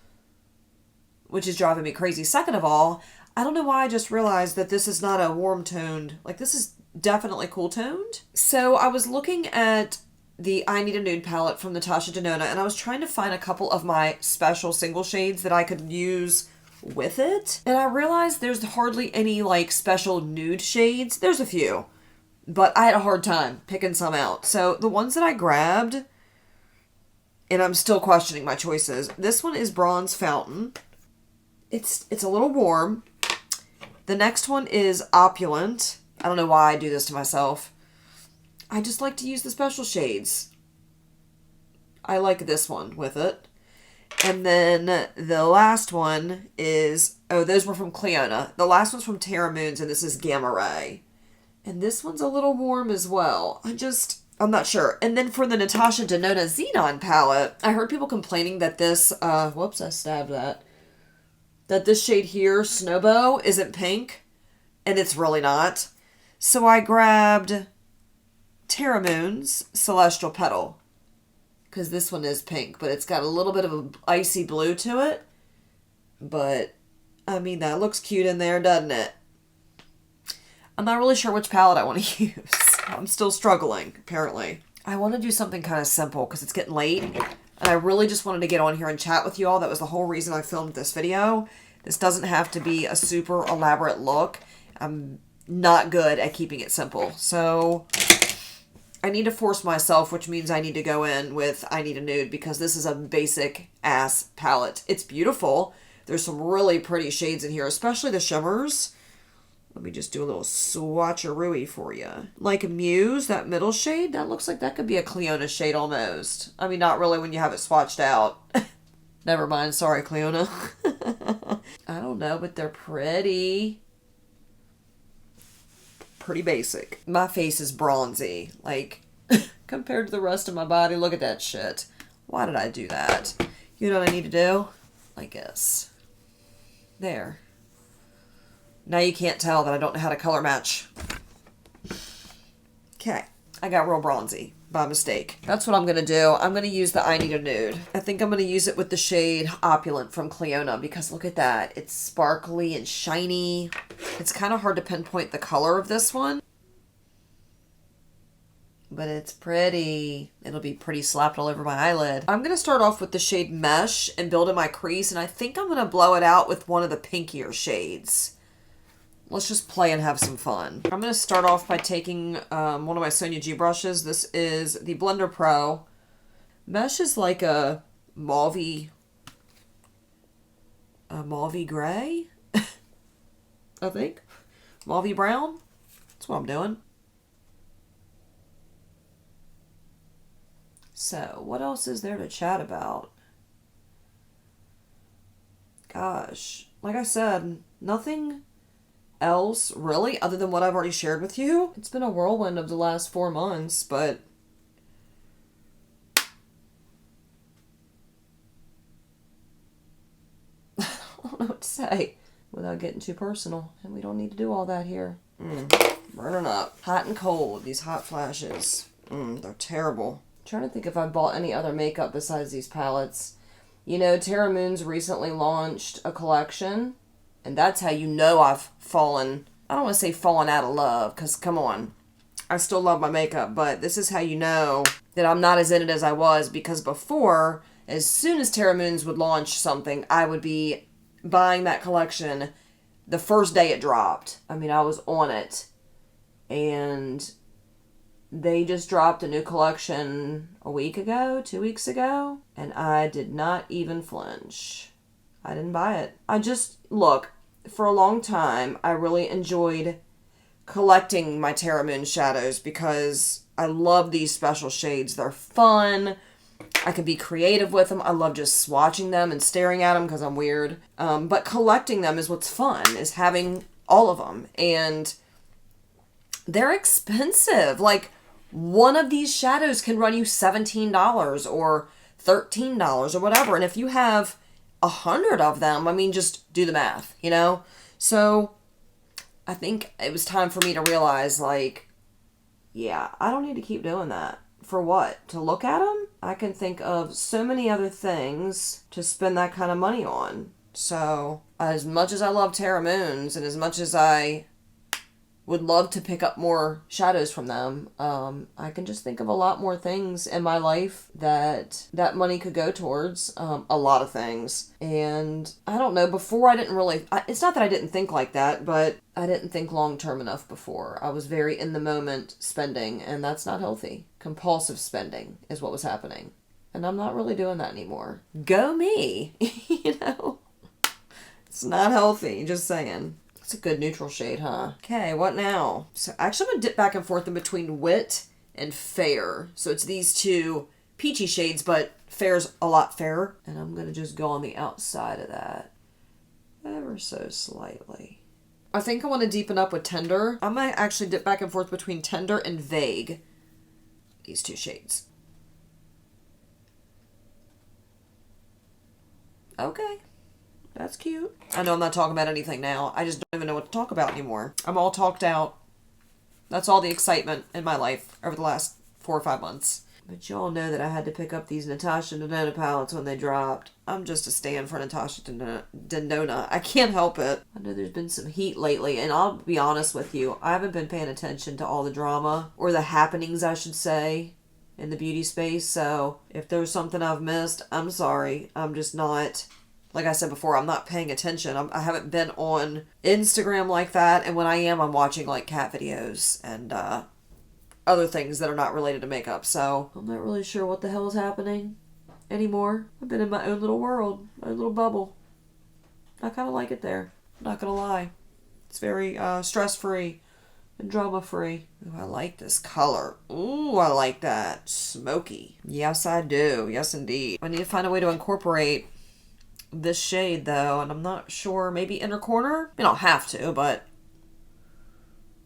which is driving me crazy. Second of all, I don't know why I just realized that this is not a warm toned, this is definitely cool toned. So I was looking at the I Need a Nude palette from Natasha Denona, and I was trying to find a couple of my special single shades that I could use with it. And I realized there's hardly any special nude shades. There's a few. But I had a hard time picking some out. So the ones that I grabbed, and I'm still questioning my choices. This one is Bronze Fountain. It's a little warm. The next one is Opulent. I don't know why I do this to myself. I just like to use the special shades. I like this one with it. And then the last one is, those were from Cleona. The last one's from Terra Moons, and this is Gamma Ray. And this one's a little warm as well. I'm not sure. And then for the Natasha Denona Xenon palette, I heard people complaining that this, whoops, I stabbed that. That this shade here, Snowbow, isn't pink. And it's really not. So I grabbed Terra Moon's Celestial Petal. Because this one is pink, but it's got a little bit of an icy blue to it. But, I mean, that looks cute in there, doesn't it? I'm not really sure which palette I want to use. I'm still struggling, apparently. I want to do something kind of simple because it's getting late. And I really just wanted to get on here and chat with you all. That was the whole reason I filmed this video. This doesn't have to be a super elaborate look. I'm not good at keeping it simple. So I need to force myself, which means I need to go in with I Need a Nude because this is a basic ass palette. It's beautiful. There's some really pretty shades in here, especially the shimmers. Let me just do a little swatcheroo for you. Like Muse, that middle shade, that looks like that could be a Cleona shade almost. I mean, not really when you have it swatched out. Never mind, sorry, Cleona. I don't know, but they're pretty. Pretty basic. My face is bronzy. Compared to the rest of my body, look at that shit. Why did I do that? You know what I need to do? I guess. There. Now you can't tell that I don't know how to color match. Okay. I got real bronzy by mistake. That's what I'm going to do. I'm going to use the I Need a Nude. I think I'm going to use it with the shade Opulent from Cleona because look at that. It's sparkly and shiny. It's kind of hard to pinpoint the color of this one. But it's pretty. It'll be pretty slapped all over my eyelid. I'm going to start off with the shade Mesh and build in my crease. And I think I'm going to blow it out with one of the pinkier shades. let's just play and have some fun. I'm going to start off by taking one of my Sonia G brushes. This is the Blender Pro. Mesh is like a mauvey gray, I think. Mauvey brown. That's what I'm doing. So, what else is there to chat about? Gosh, like I said, nothing else really other than what I've already shared with you. It's been a whirlwind of the last 4 months, but I don't know what to say without getting too personal, and we don't need to do all that here. Burning up. Hot and cold, these hot flashes. They're terrible. I'm trying to think if I bought any other makeup besides these palettes. You know, Terra Moon's recently launched a collection, and that's how you know I've fallen, I don't want to say fallen out of love, because come on, I still love my makeup, but this is how you know that I'm not as in it as I was, because before, as soon as Terra Moon's would launch something, I would be buying that collection the first day it dropped. I mean, I was on it, and they just dropped a new collection a week ago, 2 weeks ago, and I did not even flinch. I didn't buy it. Look, for a long time, I really enjoyed collecting my Terra Moon shadows because I love these special shades. They're fun. I can be creative with them. I love just swatching them and staring at them because I'm weird. But collecting them is what's fun, is having all of them. And they're expensive. Like, one of these shadows can run you $17 or $13 or whatever. And if you have 100 of them, I mean, just do the math, you know? So I think it was time for me to realize, like, yeah, I don't need to keep doing that. For what? To look at them? I can think of so many other things to spend that kind of money on. So as much as I love Terra Moons and as much as I would love to pick up more shadows from them, I can just think of a lot more things in my life that money could go towards. A lot of things. And I don't know, before I didn't really, it's not that I didn't think like that, but I didn't think long term enough before. I was very in the moment spending, and that's not healthy. Compulsive spending is what was happening. And I'm not really doing that anymore. Go me! You know? It's not healthy, just saying. It's a good neutral shade, huh? Okay, what now? So actually I'm going to dip back and forth in between Wit and Fair. So it's these two peachy shades, but Fair's a lot fairer. And I'm going to just go on the outside of that ever so slightly. I think I want to deepen up with Tender. I might actually dip back and forth between Tender and Vague. These two shades. Okay. That's cute. I know I'm not talking about anything now. I just don't even know what to talk about anymore. I'm all talked out. That's all the excitement in my life over the last 4 or 5 months. But y'all know that I had to pick up these Natasha Denona palettes when they dropped. I'm just a stan for Natasha Denona. I can't help it. I know there's been some heat lately, and I'll be honest with you, I haven't been paying attention to all the drama, or the happenings, I should say, in the beauty space. So if there's something I've missed, I'm sorry. I'm just not... Like I said before, I'm not paying attention. I haven't been on Instagram like that. And when I am, I'm watching like cat videos and other things that are not related to makeup. So I'm not really sure what the hell is happening anymore. I've been in my own little world, my own little bubble. I kind of like it there. I'm not going to lie. It's very stress-free and drama-free. Ooh, I like this color. Ooh, I like that. Smoky. Yes, I do. Yes, indeed. I need to find a way to incorporate this shade though, and I'm not sure. Maybe inner corner? You don't have to, but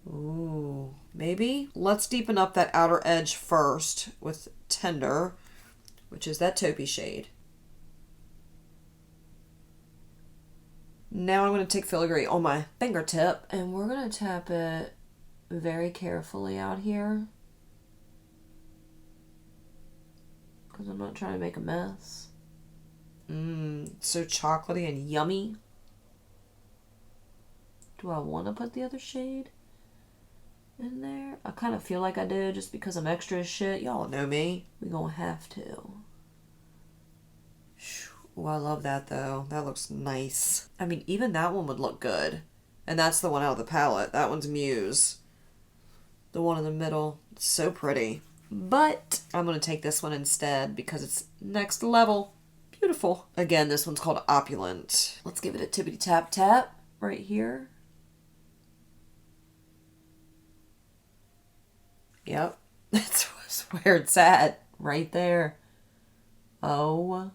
ooh, maybe. Let's deepen up that outer edge first with Tender, which is that taupey shade. Now I'm going to take filigree on my fingertip, and we're going to tap it very carefully out here because I'm not trying to make a mess. So chocolatey and yummy. Do I want to put the other shade in there? I kind of feel like I do just because I'm extra as shit. Y'all know me. We gonna have to. Oh, I love that though. That looks nice. I mean, even that one would look good And that's the one out of the palette. That one's Muse. The one in the middle. It's so pretty. But I'm going to take this one instead because it's next level. Beautiful. Again, this one's called Opulent. Let's give it a tippity tap tap right here. Yep. That's where it's at. Right there. Oh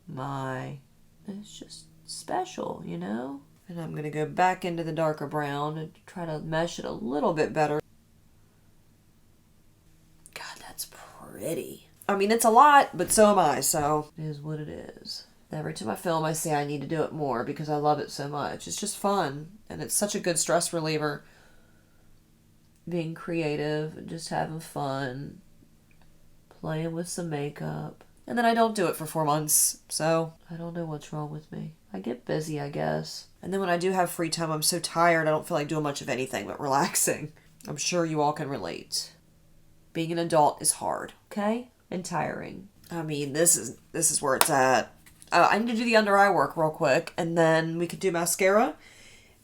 my. It's just special, you know? And I'm going to go back into the darker brown and try to mesh it a little bit better. God, that's pretty. I mean, it's a lot, but so am I, so it is what it is. Every time I film, I say I need to do it more because I love it so much. It's just fun, and it's such a good stress reliever. Being creative and just having fun. Playing with some makeup. And then I don't do it for 4 months, so I don't know what's wrong with me. I get busy, I guess. And then when I do have free time, I'm so tired, I don't feel like doing much of anything but relaxing. I'm sure you all can relate. Being an adult is hard, okay? And tiring. I mean, this is where it's at. I need to do the under eye work real quick, and then we could do mascara.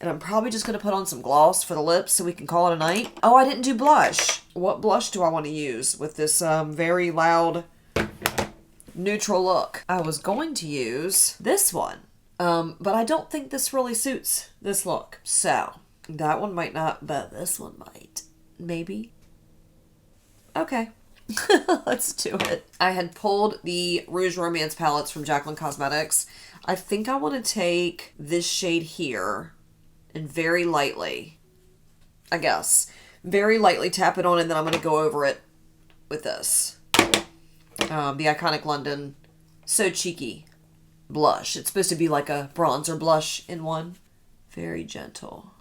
And I'm probably just going to put on some gloss for the lips so we can call it a night. Oh, I didn't do blush. What blush do I want to use with this very loud neutral look? I was going to use this one. But I don't think this really suits this look. So, that one might not, but this one might. Maybe. Okay. Let's do it. I had pulled the Rouge Romance palettes from Jaclyn Cosmetics. I think I want to take this shade here and very lightly, I guess, very lightly tap it on, and then I'm going to go over it with this. The Iconic London So Cheeky blush. It's supposed to be like a bronzer blush in one. Very gentle.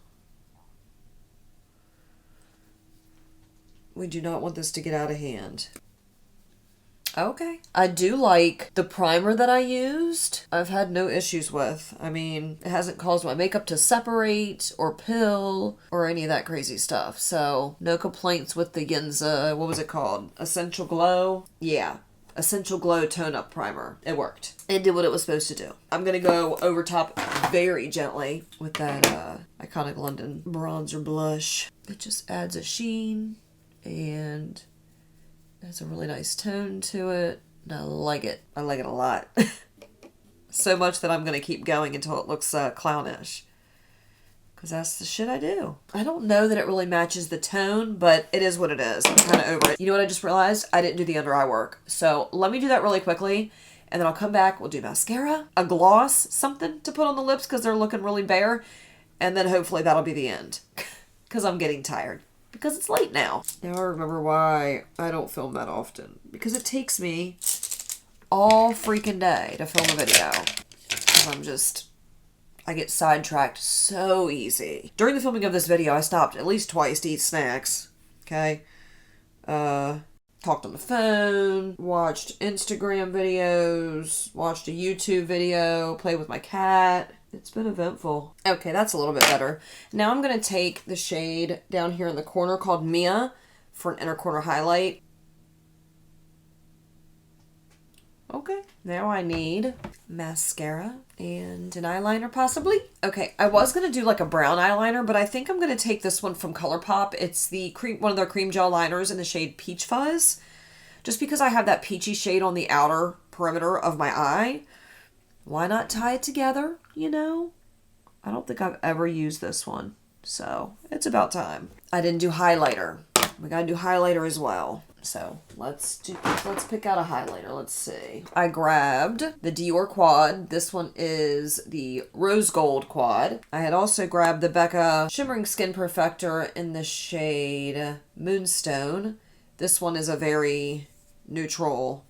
We do not want this to get out of hand. Okay. I do like the primer that I used. I've had no issues with. I mean, it hasn't caused my makeup to separate or pill or any of that crazy stuff. So, no complaints with the Ginza, what was it called? Essential Glow? Yeah. Essential Glow Tone Up Primer. It worked. It did what it was supposed to do. I'm going to go over top very gently with that Iconic London bronzer blush. It just adds a sheen and has a really nice tone to it. And I like it. I like it a lot. So much that I'm going to keep going until it looks clownish. Because that's the shit I do. I don't know that it really matches the tone, but it is what it is. I'm kind of over it. You know what I just realized? I didn't do the under eye work. So let me do that really quickly. And then I'll come back. We'll do mascara, a gloss, something to put on the lips because they're looking really bare. And then hopefully that'll be the end. Because I'm getting tired. Because it's late now. Now I remember why I don't film that often. Because it takes me all freaking day to film a video. Because I get sidetracked so easy. During the filming of this video, I stopped at least twice to eat snacks. Okay? Talked on the phone, watched Instagram videos, watched a YouTube video, played with my cat. It's been eventful. Okay, that's a little bit better. Now I'm going to take the shade down here in the corner called Mia for an inner corner highlight. Okay, now I need mascara and an eyeliner possibly. Okay, I was going to do like a brown eyeliner, but I think I'm going to take this one from ColourPop. It's the one of their cream gel liners in the shade Peach Fuzz. Just because I have that peachy shade on the outer perimeter of my eye. Why not tie it together, you know? I don't think I've ever used this one, so it's about time. I didn't do highlighter. We gotta do highlighter as well. So let's pick out a highlighter. Let's see. I grabbed the Dior Quad. This one is the Rose Gold Quad. I had also grabbed the Becca Shimmering Skin Perfector in the shade Moonstone. This one is a very neutral,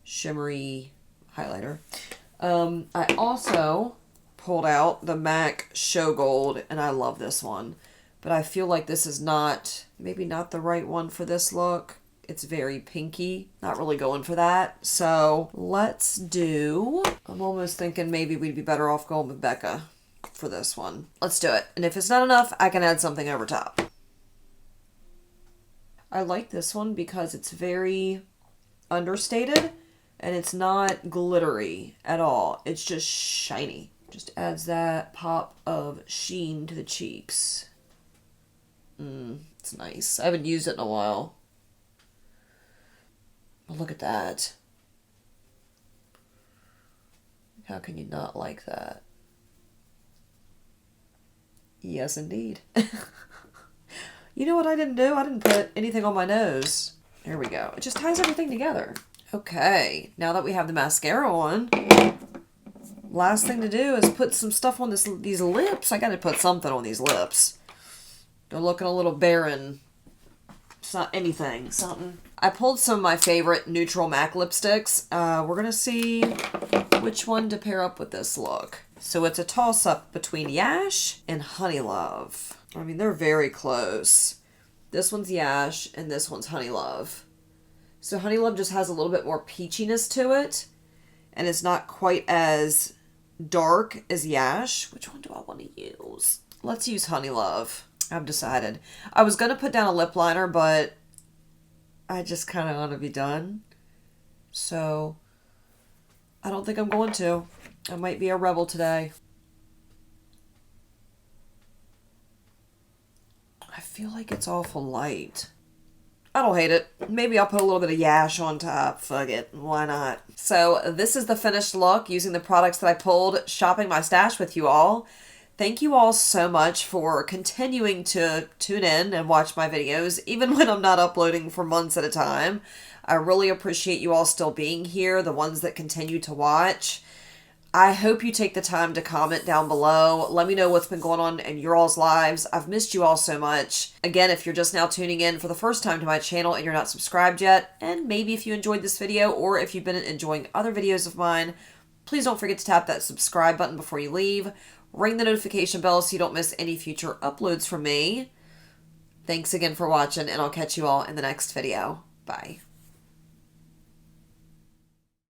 shimmery highlighter. I also pulled out the MAC Show Gold, and I love this one. But I feel like this is maybe not the right one for this look. It's very pinky. Not really going for that. So I'm almost thinking maybe we'd be better off going with Becca for this one. Let's do it. And if it's not enough, I can add something over top. I like this one because it's very understated and it's not glittery at all. It's just shiny Just adds that pop of sheen to the cheeks. It's nice. I haven't used it in a while. But look at that. How can you not like that? Yes, indeed. You know what I didn't do? I didn't put anything on my nose. There we go. It just ties everything together. Okay, now that we have the mascara on, last thing to do is put some stuff on these lips. I gotta put something on these lips. They're looking a little barren. It's not anything. Something. I pulled some of my favorite neutral MAC lipsticks. We're gonna see which one to pair up with this look. So it's a toss-up between Yash and Honey Love. I mean, they're very close. This one's Yash and this one's Honey Love. So Honey Love just has a little bit more peachiness to it. And it's not quite as dark as Yash. Which one do I want to use? Let's use Honey Love. I've decided. I was going to put down a lip liner, but I just kind of want to be done. So I don't think I'm going to. I might be a rebel today. I feel like it's awful light. I don't hate it. Maybe I'll put a little bit of Yash on top. Fuck it. Why not? So this is the finished look using the products that I pulled shopping my stash with you all. Thank you all so much for continuing to tune in and watch my videos, even when I'm not uploading for months at a time. I really appreciate you all still being here, the ones that continue to watch. I hope you take the time to comment down below. Let me know what's been going on in your all's lives. I've missed you all so much. Again, if you're just now tuning in for the first time to my channel and you're not subscribed yet, and maybe if you enjoyed this video or if you've been enjoying other videos of mine, please don't forget to tap that subscribe button before you leave. Ring the notification bell so you don't miss any future uploads from me. Thanks again for watching, and I'll catch you all in the next video. Bye.